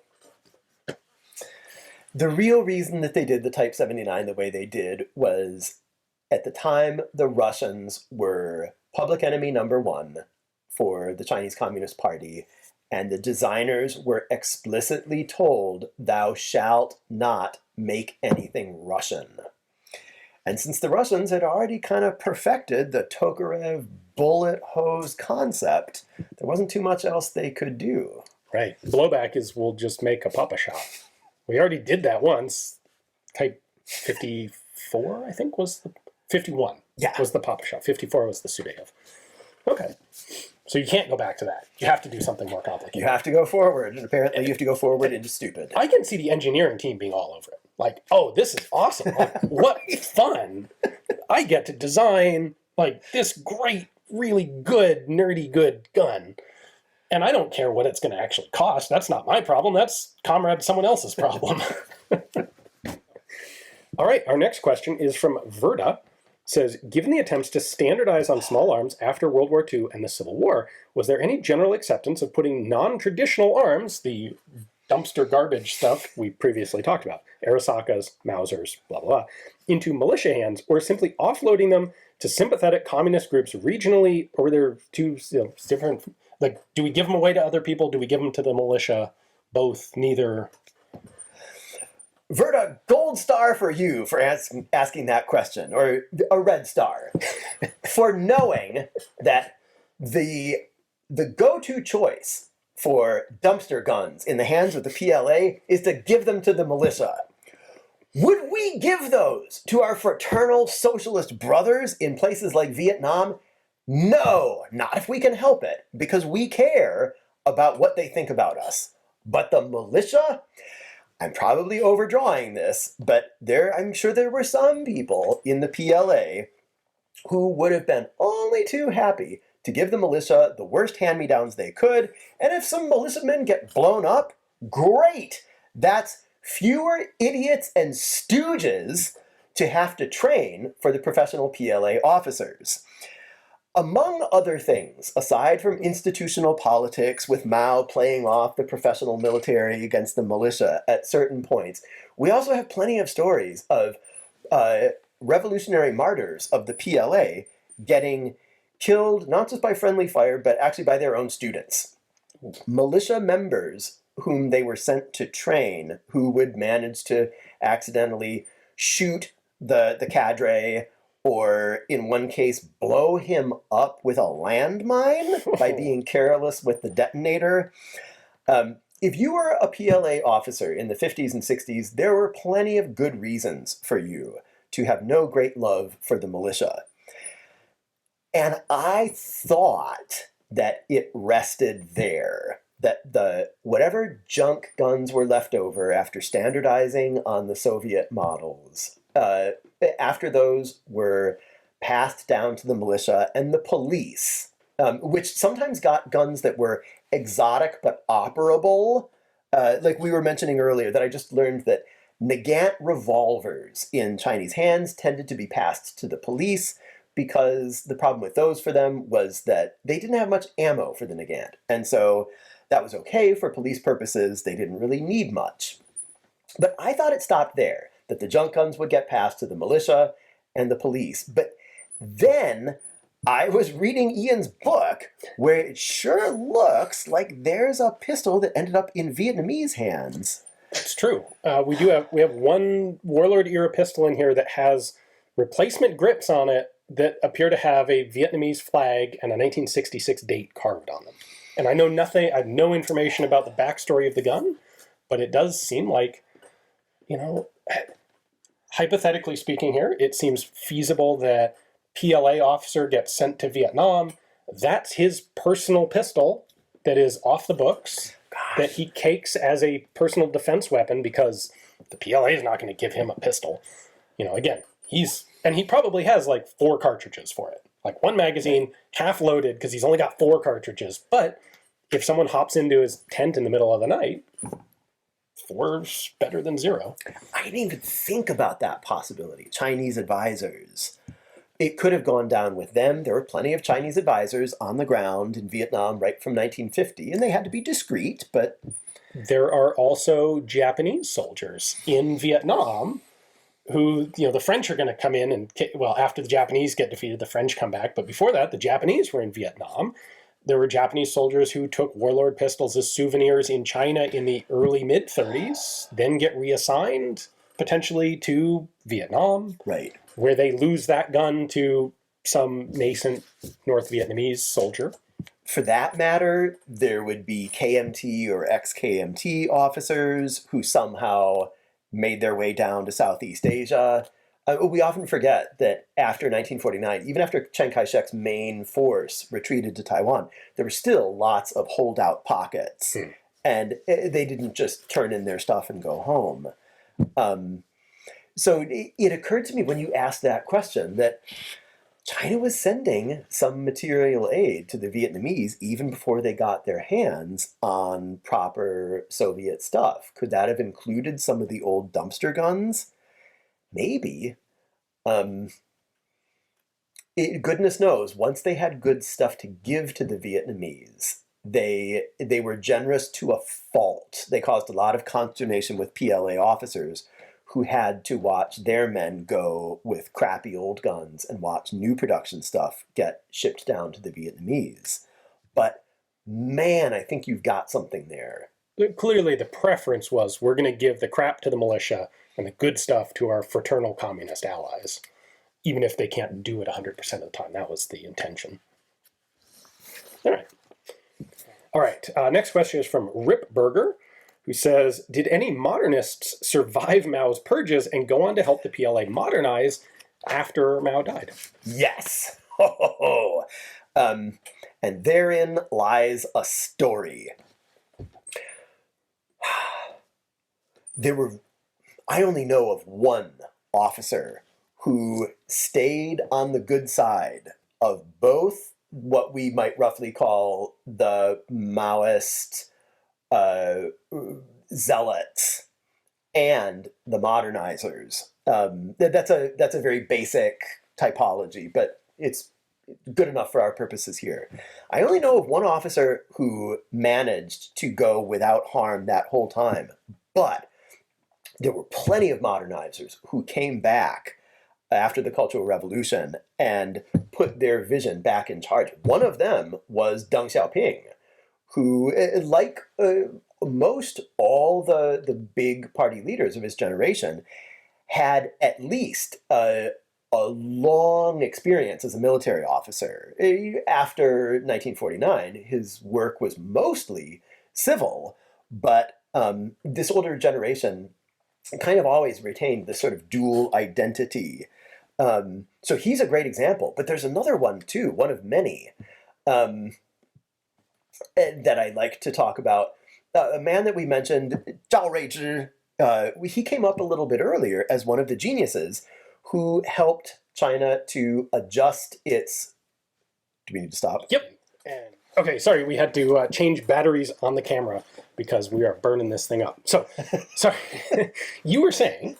Speaker 2: The real reason that they did the Type 79 the way they did was, at the time, the Russians were public enemy number one for the Chinese Communist Party, and the designers were explicitly told, "Thou shalt not make anything Russian." And since the Russians had already kind of perfected the Tokarev bullet hose concept, there wasn't too much else they could do.
Speaker 1: Right. Blowback is, we'll just make a papa shot. We already did that once. Type 54, I think, was the... 51 was the papa shot. 54 was the Sudev. Okay. So you can't go back to that. You have to do something more complicated.
Speaker 2: You have to go forward, and apparently you have to go forward into stupid.
Speaker 1: I can see the engineering team being all over it. Like, oh, this is awesome. Like, what fun. I get to design, like, this great, really good, nerdy good gun. And I don't care what it's going to actually cost. That's not my problem. That's comrade someone else's problem. All right, our next question is from Verda. Says, given the attempts to standardize on small arms after World War II and the Civil War, was there any general acceptance of putting non-traditional arms, the dumpster garbage stuff we previously talked about, Arisakas, Mausers, blah, blah, blah, into militia hands, or simply offloading them to sympathetic communist groups regionally, or were there two different, like, do we give them away to other people? Do we give them to the militia? Both, neither?
Speaker 2: Verda, gold star for you for asking that question, or a red star, for knowing that the go-to choice for dumpster guns in the hands of the PLA is to give them to the militia. Would we give those to our fraternal socialist brothers in places like Vietnam? No, not if we can help it, because we care about what they think about us. But the militia? I'm probably overdrawing this, but I'm sure there were some people in the PLA who would have been only too happy to give the militia the worst hand-me-downs they could, and if some militiamen get blown up, great! That's fewer idiots and stooges to have to train for the professional PLA officers. Among other things, aside from institutional politics with Mao playing off the professional military against the militia at certain points, we also have plenty of stories of revolutionary martyrs of the PLA getting killed not just by friendly fire, but actually by their own students. Militia members whom they were sent to train, who would manage to accidentally shoot the cadre, or in one case blow him up with a landmine by being careless with the detonator. If you were a PLA officer in the 50s and 60s, there were plenty of good reasons for you to have no great love for the militia. And I thought that it rested there, that the whatever junk guns were left over after standardizing on the Soviet models, after those were passed down to the militia and the police, which sometimes got guns that were exotic but operable. Like we were mentioning earlier, that I just learned that Nagant revolvers in Chinese hands tended to be passed to the police, because the problem with those for them was that they didn't have much ammo for the Nagant. And so that was okay for police purposes. They didn't really need much. But I thought it stopped there, that the junk guns would get passed to the militia and the police. But then I was reading Ian's book, where it sure looks like there's a pistol that ended up in Vietnamese hands.
Speaker 1: It's true. We have one Warlord era pistol in here that has replacement grips on it that appear to have a Vietnamese flag and a 1966 date carved on them. And I know nothing, I have no information about the backstory of the gun, but it does seem like, hypothetically speaking here, it seems feasible that PLA officer gets sent to Vietnam. That's his personal pistol that is off the books, that he cakes as a personal defense weapon, because the PLA is not going to give him a pistol. Again, he probably has like 4 cartridges for it. Like one magazine, half loaded, because he's only got 4 cartridges. But if someone hops into his tent in the middle of the night, 4's better than 0.
Speaker 2: I didn't even think about that possibility. Chinese advisors. It could have gone down with them. There were plenty of Chinese advisors on the ground in Vietnam right from 1950, and they had to be discreet, but...
Speaker 1: There are also Japanese soldiers in Vietnam who, the French are going to come in and, after the Japanese get defeated, the French come back. But before that, the Japanese were in Vietnam. There were Japanese soldiers who took Warlord pistols as souvenirs in China in the early mid-30s, then get reassigned, potentially, to Vietnam.
Speaker 2: Right.
Speaker 1: Where they lose that gun to some nascent North Vietnamese soldier.
Speaker 2: For that matter, there would be KMT or ex-KMT officers who somehow made their way down to Southeast Asia. We often forget that after 1949, even after Chiang Kai-shek's main force retreated to Taiwan, there were still lots of holdout pockets. And they didn't just turn in their stuff and go home. So it occurred to me when you asked that question that China was sending some material aid to the Vietnamese even before they got their hands on proper Soviet stuff. Could that have included some of the old dumpster guns? Maybe. Goodness knows, once they had good stuff to give to the Vietnamese, they were generous to a fault. They caused a lot of consternation with PLA officers who had to watch their men go with crappy old guns and watch new production stuff get shipped down to the Vietnamese. But man, I think you've got something there.
Speaker 1: Clearly the preference was, we're going to give the crap to the militia and the good stuff to our fraternal communist allies, even if they can't do it 100% of the time. That was the intention. All right. Next question is from Rip Berger, who says, did any modernists survive Mao's purges and go on to help the PLA modernize after Mao died?
Speaker 2: Yes. And therein lies a story. I only know of one officer who stayed on the good side of both what we might roughly call the Maoist zealots and the modernizers That's a very basic typology, but it's good enough for our purposes here. I only know of one officer who managed to go without harm that whole time, but there were plenty of modernizers who came back after the Cultural Revolution and put their vision back in charge. One of them was Deng Xiaoping, who, like most all the big party leaders of his generation, had at least a long experience as a military officer. After 1949, his work was mostly civil, but this older generation kind of always retained this sort of dual identity. So he's a great example, but there's another one too, one of many, that I'd like to talk about. A man that we mentioned, Zhao Ruizhi, he came up a little bit earlier as one of the geniuses who helped China to adjust its... Do we need to stop?
Speaker 1: Yep. And okay, sorry, we had to change batteries on the camera because we are burning this thing up. So, sorry, you were saying...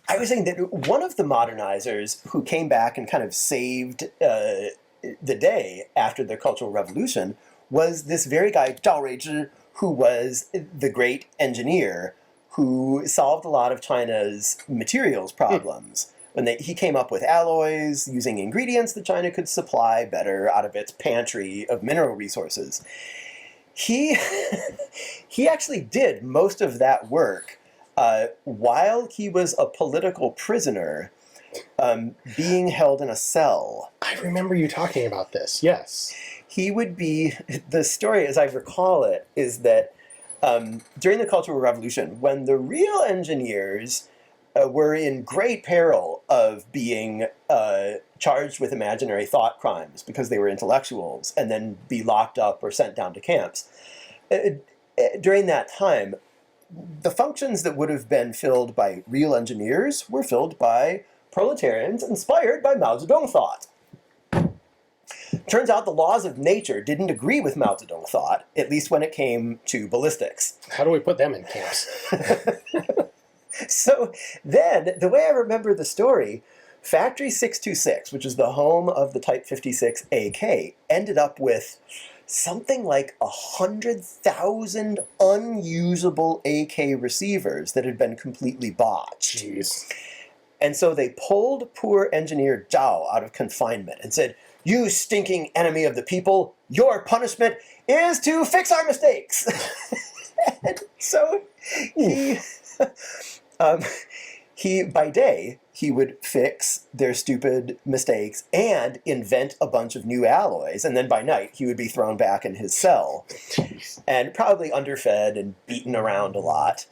Speaker 2: I was saying that one of the modernizers who came back and kind of saved the day after the Cultural Revolution was this very guy, Zhao Ruizhi, who was the great engineer who solved a lot of China's materials problems. When he came up with alloys using ingredients that China could supply better out of its pantry of mineral resources. He actually did most of that work while he was a political prisoner being held in a cell.
Speaker 1: I remember you talking about this, yes.
Speaker 2: He would be, the story as I recall it, is that during the Cultural Revolution, when the real engineers were in great peril of being charged with imaginary thought crimes because they were intellectuals and then be locked up or sent down to camps, during that time, the functions that would have been filled by real engineers were filled by proletarians inspired by Mao Zedong thought. Turns out the laws of nature didn't agree with Mao Zedong thought, at least when it came to ballistics.
Speaker 1: How do we put them in camps?
Speaker 2: So then, the way I remember the story, Factory 626, which is the home of the Type 56 AK, ended up with something like 100,000 unusable AK receivers that had been completely botched.
Speaker 1: Jeez.
Speaker 2: And so they pulled poor engineer Zhao out of confinement and said, "You stinking enemy of the people, your punishment is to fix our mistakes." And so he, by day, he would fix their stupid mistakes and invent a bunch of new alloys. And then by night, he would be thrown back in his cell and probably underfed and beaten around a lot.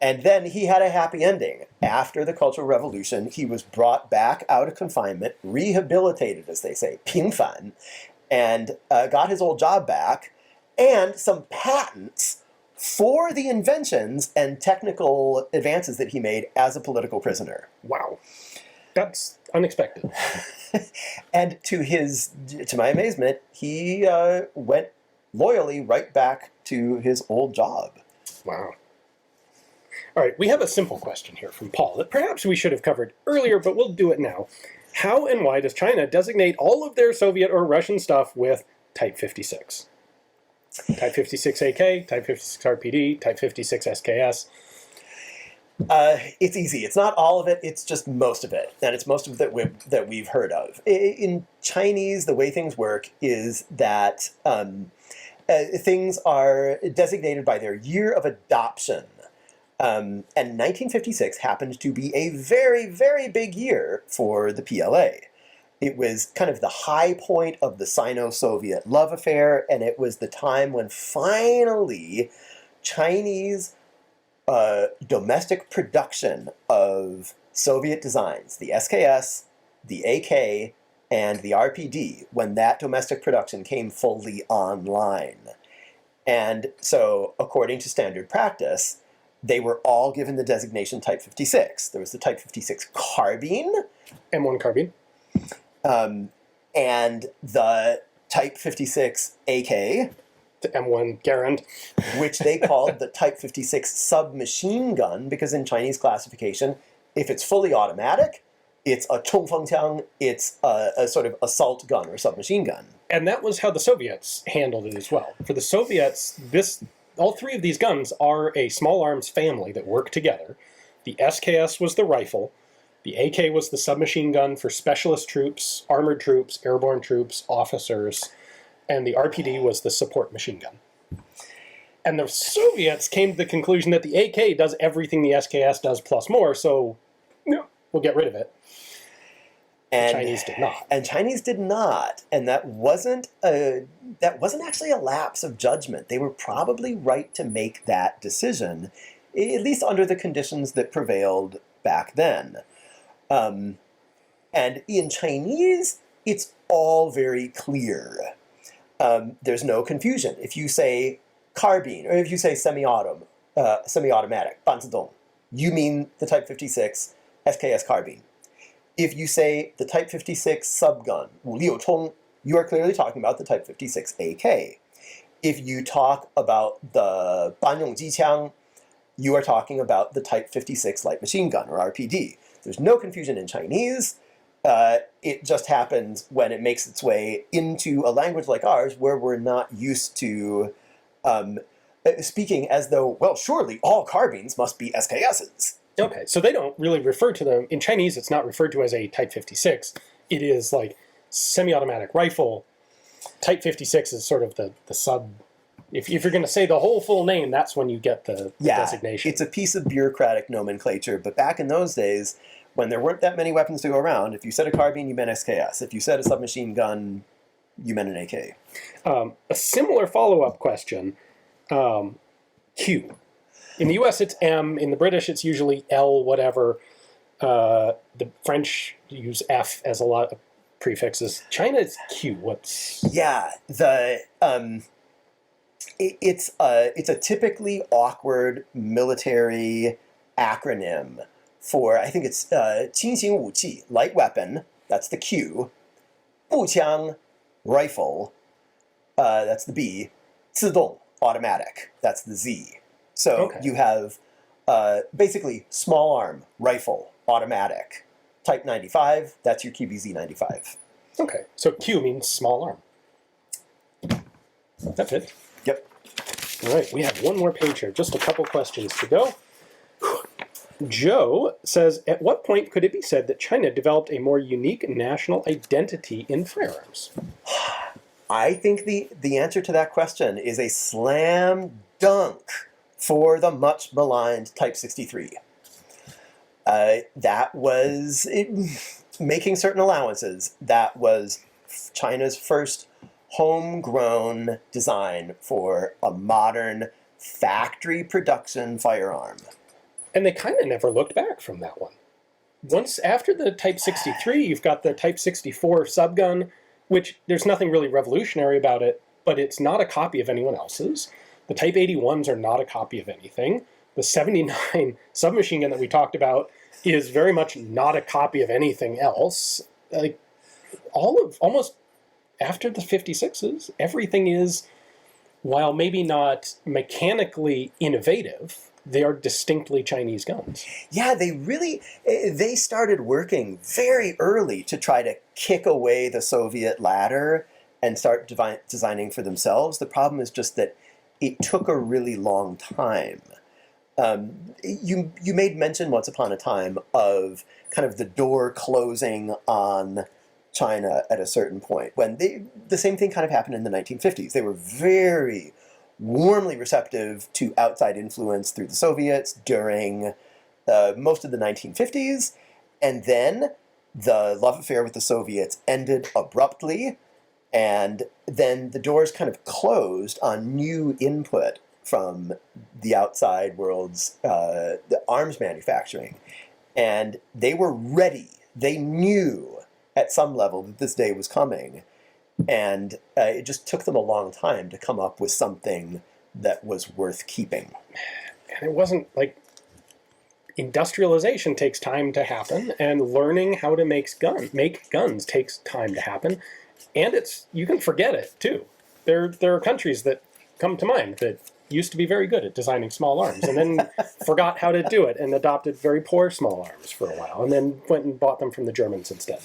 Speaker 2: And then he had a happy ending. After the Cultural Revolution, he was brought back out of confinement, rehabilitated, as they say, 平反, and got his old job back, and some patents for the inventions and technical advances that he made as a political prisoner.
Speaker 1: Wow. That's unexpected.
Speaker 2: And to my amazement, he went loyally right back to his old job.
Speaker 1: Wow. All right, we have a simple question here from Paul that perhaps we should have covered earlier, but we'll do it now. How and why does China designate all of their Soviet or Russian stuff with Type 56? Type 56 AK, Type 56 RPD, Type 56 SKS.
Speaker 2: It's easy. It's not all of it. It's just most of it. And it's most of it that we've heard of. In Chinese, the way things work is that things are designated by their year of adoption. And 1956 happened to be a very, very big year for the PLA. It was kind of the high point of the Sino-Soviet love affair, and it was the time when finally Chinese domestic production of Soviet designs, the SKS, the AK, and the RPD, when that domestic production came fully online. And so, according to standard practice, they were all given the designation Type 56. There was the Type 56 carbine.
Speaker 1: M1 carbine.
Speaker 2: And the Type 56 AK.
Speaker 1: The M1 Garand.
Speaker 2: Which they called the Type 56 submachine gun, because in Chinese classification, If it's fully automatic, it's a 冲锋枪, it's a sort of assault gun or submachine gun.
Speaker 1: And that was how the Soviets handled it as well. For the Soviets, all three of these guns are a small arms family that work together. The SKS was the rifle, the AK was the submachine gun for specialist troops, armored troops, airborne troops, officers, and the RPD was the support machine gun. And the Soviets came to the conclusion that the AK does everything the SKS does plus more, so we'll get rid of it. And Chinese did not.
Speaker 2: And Chinese did not. And that wasn't actually a lapse of judgment. They were probably right to make that decision, at least under the conditions that prevailed back then. And in Chinese, it's all very clear. There's no confusion. If you say carbine, or if you say semi-automatic, 半自动, you mean the Type 56 SKS carbine. If you say the Type 56 subgun, 武力有冲, you are clearly talking about the Type 56 AK. If you talk about the 班用机枪, you are talking about the Type 56 light machine gun, or RPD. There's no confusion in Chinese. It just happens when it makes its way into a language like ours, where we're not used to speaking as though, well, surely all carbines must be SKSs.
Speaker 1: Okay, so they don't really refer to them. In Chinese, it's not referred to as a Type 56. It is like semi-automatic rifle. Type 56 is sort of the sub... If you're going to say the whole full name, that's when you get the designation.
Speaker 2: It's a piece of bureaucratic nomenclature. But back in those days, when there weren't that many weapons to go around, if you said a carbine, you meant SKS. If you said a submachine gun, you meant an AK.
Speaker 1: A similar follow-up question, Q. In the US, it's M. In the British, it's usually L, whatever. The French use F as a lot of prefixes. China is Q. What's...
Speaker 2: Yeah, it's a typically awkward military acronym for, I think it's 轻型武器, light weapon, that's the Q. 步枪, rifle, that's the B. 自动, automatic, that's the Z. So you have basically small arm, rifle, automatic. Type 95, that's your QBZ 95.
Speaker 1: Okay, so Q means small arm. That's it.
Speaker 2: Yep.
Speaker 1: All right, we have one more page here. Just a couple questions to go. Joe says, at what point could it be said that China developed a more unique national identity in firearms?
Speaker 2: I think the answer to that question is a slam dunk for the much maligned Type 63. That was, making certain allowances, that was China's first homegrown design for a modern factory production firearm.
Speaker 1: And they kind of never looked back from that one. Once after the Type 63, you've got the Type 64 subgun, which there's nothing really revolutionary about it, but it's not a copy of anyone else's. The Type 81s are not a copy of anything. The 79 submachine gun that we talked about is very much not a copy of anything else. Like, almost after the 56s, everything is, while maybe not mechanically innovative, they are distinctly Chinese guns.
Speaker 2: Yeah, they started working very early to try to kick away the Soviet ladder and start designing for themselves. The problem is just that it took a really long time. You made mention once upon a time of kind of the door closing on China at a certain point, when the same thing kind of happened in the 1950s. They were very warmly receptive to outside influence through the Soviets during most of the 1950s, and then the love affair with the Soviets ended abruptly, and then the doors kind of closed on new input from the outside world's the arms manufacturing. And they were ready. They knew at some level that this day was coming. And it just took them a long time to come up with something that was worth keeping.
Speaker 1: And it wasn't like... Industrialization takes time to happen, and learning how to make guns takes time to happen. And you can forget it, too. There are countries that come to mind that used to be very good at designing small arms, and then forgot how to do it and adopted very poor small arms for a while, and then went and bought them from the Germans instead.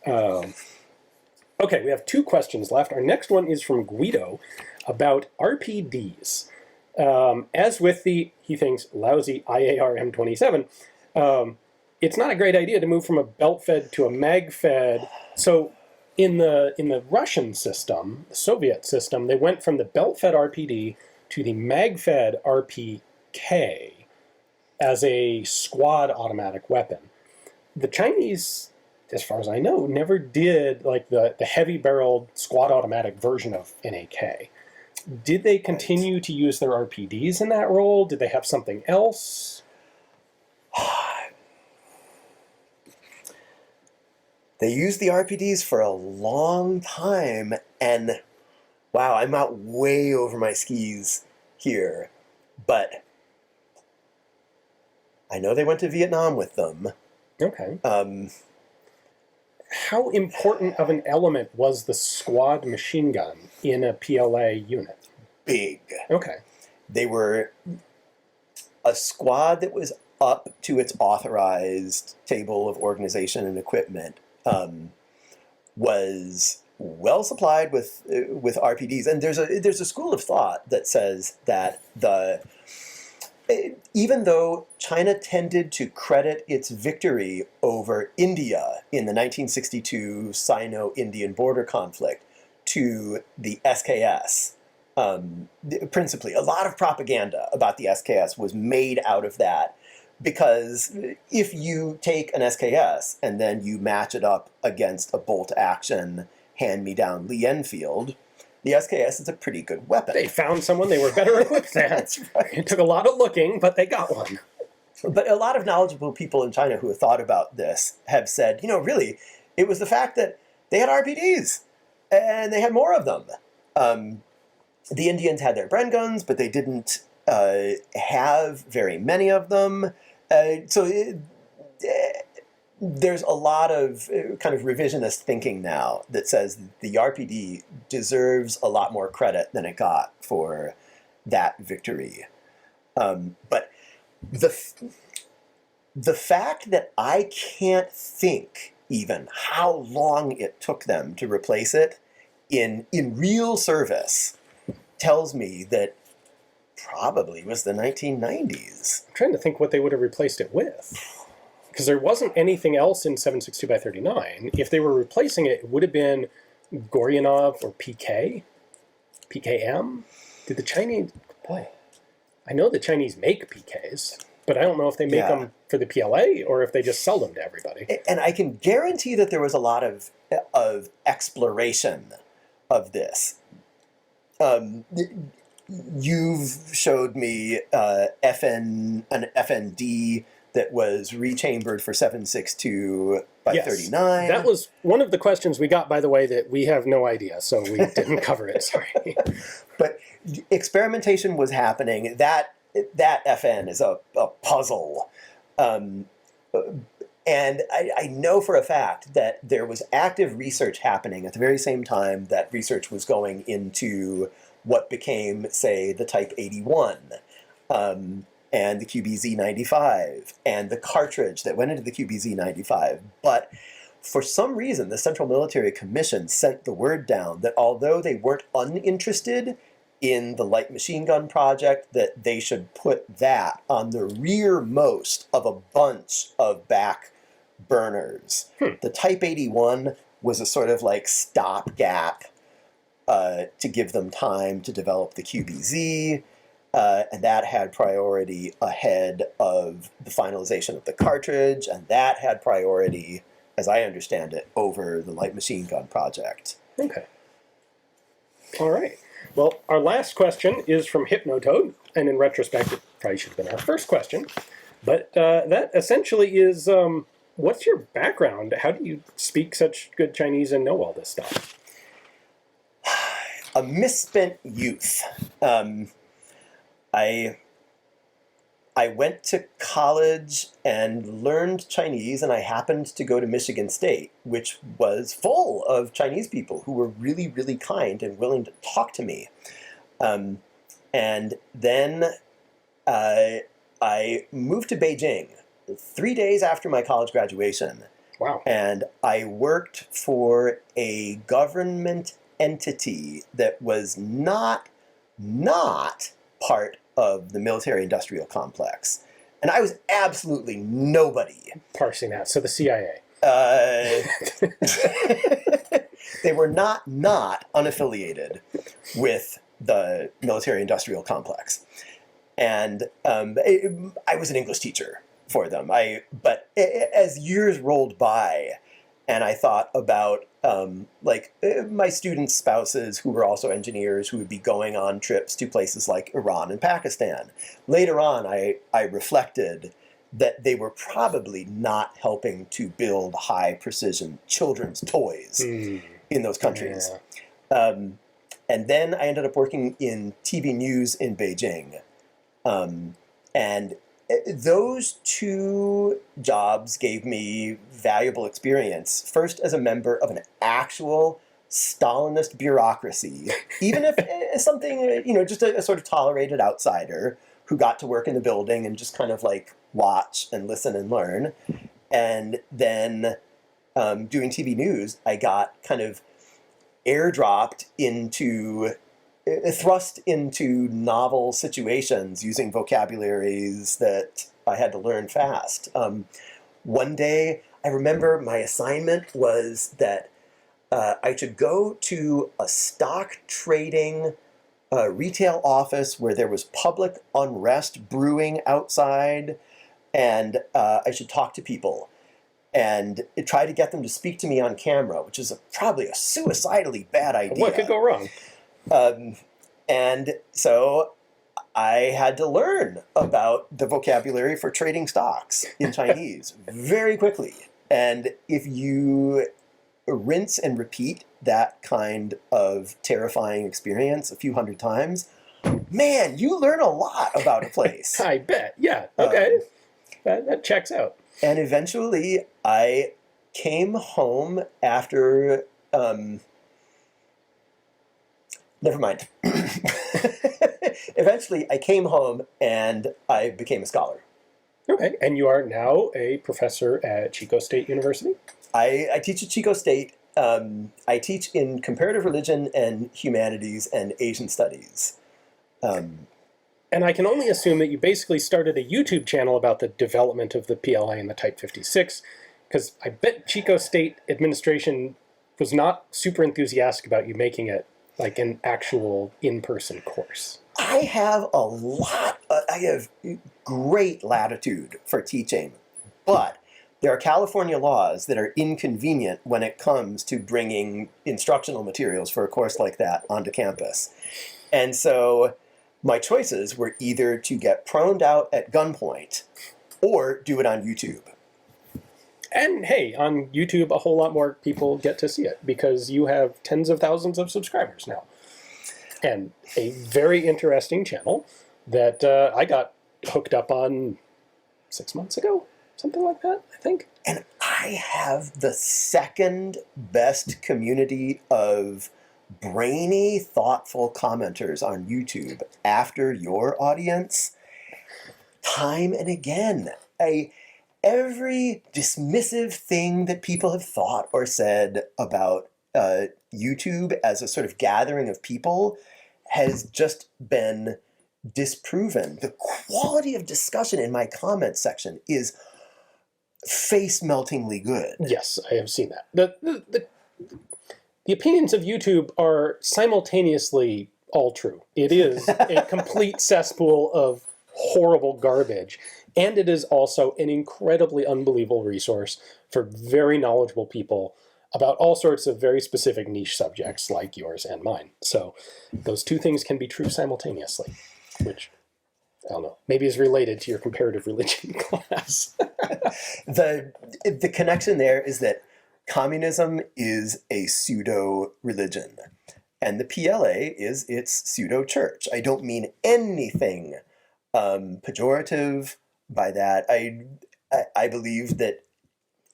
Speaker 1: Okay, we have 2 questions left. Our next one is from Guido about RPDs. As with the, he thinks, lousy IAR M27, it's not a great idea to move from a belt-fed to a mag-fed. So in the Russian system, the Soviet system, they went from the belt-fed RPD to the mag-fed RPK as a squad automatic weapon. The Chinese, as far as I know, never did like the heavy-barreled squad automatic version of NAK. Did they continue to use their RPDs in that role? Did they have something else?
Speaker 2: They used the RPDs for a long time, and wow, I'm out way over my skis here, but I know they went to Vietnam with them.
Speaker 1: Okay. How important of an element was the squad machine gun in a PLA unit?
Speaker 2: Big.
Speaker 1: Okay.
Speaker 2: They were a squad that was up to its authorized table of organization and equipment, was well supplied with RPDs. And there's a school of thought that says that even though China tended to credit its victory over India in the 1962 Sino-Indian border conflict to the SKS, principally, a lot of propaganda about the SKS was made out of that, because if you take an SKS and then you match it up against a bolt-action hand-me-down Lee Enfield, the SKS is a pretty good weapon.
Speaker 1: They found someone they were better equipped than.
Speaker 2: That's right.
Speaker 1: It took a lot of looking, but they got one.
Speaker 2: But a lot of knowledgeable people in China who have thought about this have said, really, it was the fact that they had RPDs, and they had more of them. The Indians had their Bren guns, but they didn't have very many of them. There's a lot of kind of revisionist thinking now that says the RPD deserves a lot more credit than it got for that victory. But the fact that I can't think even how long it took them to replace it in real service tells me that probably was the 1990s.
Speaker 1: I'm trying to think what they would have replaced it with. Because there wasn't anything else in 7.62 by 39. If they were replacing it, it would have been Goryanov or PK? PKM? Did the Chinese... Boy, I know the Chinese make PKs, but I don't know if they make them for the PLA or if they just sell them to everybody.
Speaker 2: And I can guarantee that there was a lot of exploration of this. You've showed me an FND that was rechambered for 7.62 by 39.
Speaker 1: That was one of the questions we got, by the way, that we have no idea, so we didn't cover it, sorry.
Speaker 2: But experimentation was happening. That FN is a puzzle. And I know for a fact that there was active research happening at the very same time that research was going into what became, say, the Type 81. And the QBZ-95, and the cartridge that went into the QBZ-95. But for some reason, the Central Military Commission sent the word down that although they weren't uninterested in the light machine gun project, that they should put that on the rearmost of a bunch of back burners. The Type 81 was a sort of like stopgap to give them time to develop the QBZ. And that had priority ahead of the finalization of the cartridge, and that had priority, as I understand it, over the light machine gun project.
Speaker 1: Okay. All right. Well, our last question is from Hypnotoad, and in retrospect, it probably should have been our first question. But that essentially is, what's your background? How do you speak such good Chinese and know all this stuff?
Speaker 2: A misspent youth. I went to college and learned Chinese, and I happened to go to Michigan State, which was full of Chinese people who were really, really kind and willing to talk to me. And then I moved to Beijing 3 days after my college graduation.
Speaker 1: Wow.
Speaker 2: And I worked for a government entity that was not part of the military-industrial complex. And I was absolutely nobody.
Speaker 1: Parsing that. So the CIA.
Speaker 2: They were not unaffiliated with the military-industrial complex. And I was an English teacher for them. But as years rolled by, and I thought about my students' spouses who were also engineers who would be going on trips to places like Iran and Pakistan. Later on, I reflected that they were probably not helping to build high-precision children's toys in those countries. Yeah. And then I ended up working in TV news in Beijing. And those two jobs gave me valuable experience, first as a member of an actual Stalinist bureaucracy, even if something, just a sort of tolerated outsider who got to work in the building and just kind of like watch and listen and learn. And then doing TV news, I got kind of airdropped thrust into novel situations using vocabularies that I had to learn fast. One day, I remember my assignment was that I should go to a stock trading retail office where there was public unrest brewing outside, and I should talk to people and try to get them to speak to me on camera, which is probably a suicidally bad idea.
Speaker 1: What could go wrong?
Speaker 2: And so I had to learn about the vocabulary for trading stocks in Chinese very quickly. And if you rinse and repeat that kind of terrifying experience a few hundred times, man, you learn a lot about a place.
Speaker 1: I bet. Yeah. Okay. That checks out.
Speaker 2: And eventually I came home after... Never mind. Eventually, I came home and I became a scholar.
Speaker 1: Okay, and you are now a professor at Chico State University?
Speaker 2: I teach at Chico State. I teach in comparative religion and humanities and Asian studies.
Speaker 1: And I can only assume that you basically started a YouTube channel about the development of the PLA and the Type 56, because I bet Chico State administration was not super enthusiastic about you making it like an actual in-person course.
Speaker 2: I have great latitude for teaching, but there are California laws that are inconvenient when it comes to bringing instructional materials for a course like that onto campus. And so my choices were either to get proned out at gunpoint or do it on YouTube.
Speaker 1: And hey, on YouTube, a whole lot more people get to see it because you have tens of thousands of subscribers now. And a very interesting channel that I got hooked up on 6 months ago, something like that, I think.
Speaker 2: And I have the second best community of brainy, thoughtful commenters on YouTube after your audience. Time and again, every dismissive thing that people have thought or said about YouTube as a sort of gathering of people has just been disproven. The quality of discussion in my comment section is face-meltingly good.
Speaker 1: Yes, I have seen that. The opinions of YouTube are simultaneously all true. It is a complete cesspool of horrible garbage. And it is also an incredibly unbelievable resource for very knowledgeable people about all sorts of very specific niche subjects like yours and mine. So those two things can be true simultaneously, which, I don't know, maybe is related to your comparative religion class.
Speaker 2: The connection there is that communism is a pseudo-religion, and the PLA is its pseudo-church. I don't mean anything pejorative by that. I believe that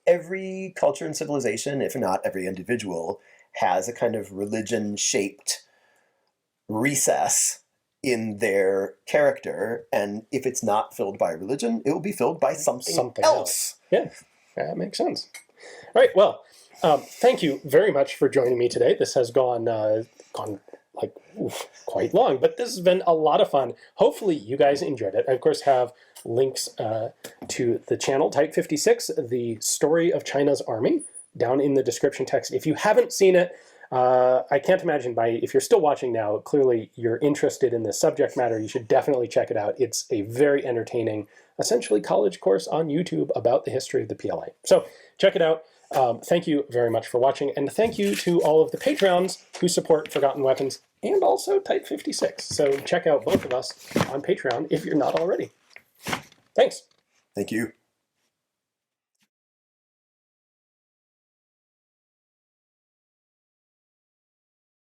Speaker 2: every culture and civilization, if not every individual, has a kind of religion-shaped recess in their character, and if it's not filled by religion, it will be filled by something else.
Speaker 1: Yeah, that makes sense. All right, well, thank you very much for joining me today. This has gone like quite long, but this has been a lot of fun. Hopefully you guys enjoyed it. I, of course, have links to the channel, Type 56, The Story of China's Army, down in the description text. If you haven't seen it, I can't imagine if you're still watching now, clearly you're interested in this subject matter. You should definitely check it out. It's a very entertaining, essentially college course on YouTube about the history of the PLA. So check it out. Thank you very much for watching, and thank you to all of the Patreons who support Forgotten Weapons and also Type 56. So check out both of us on Patreon if you're not already. Thanks.
Speaker 2: Thank you.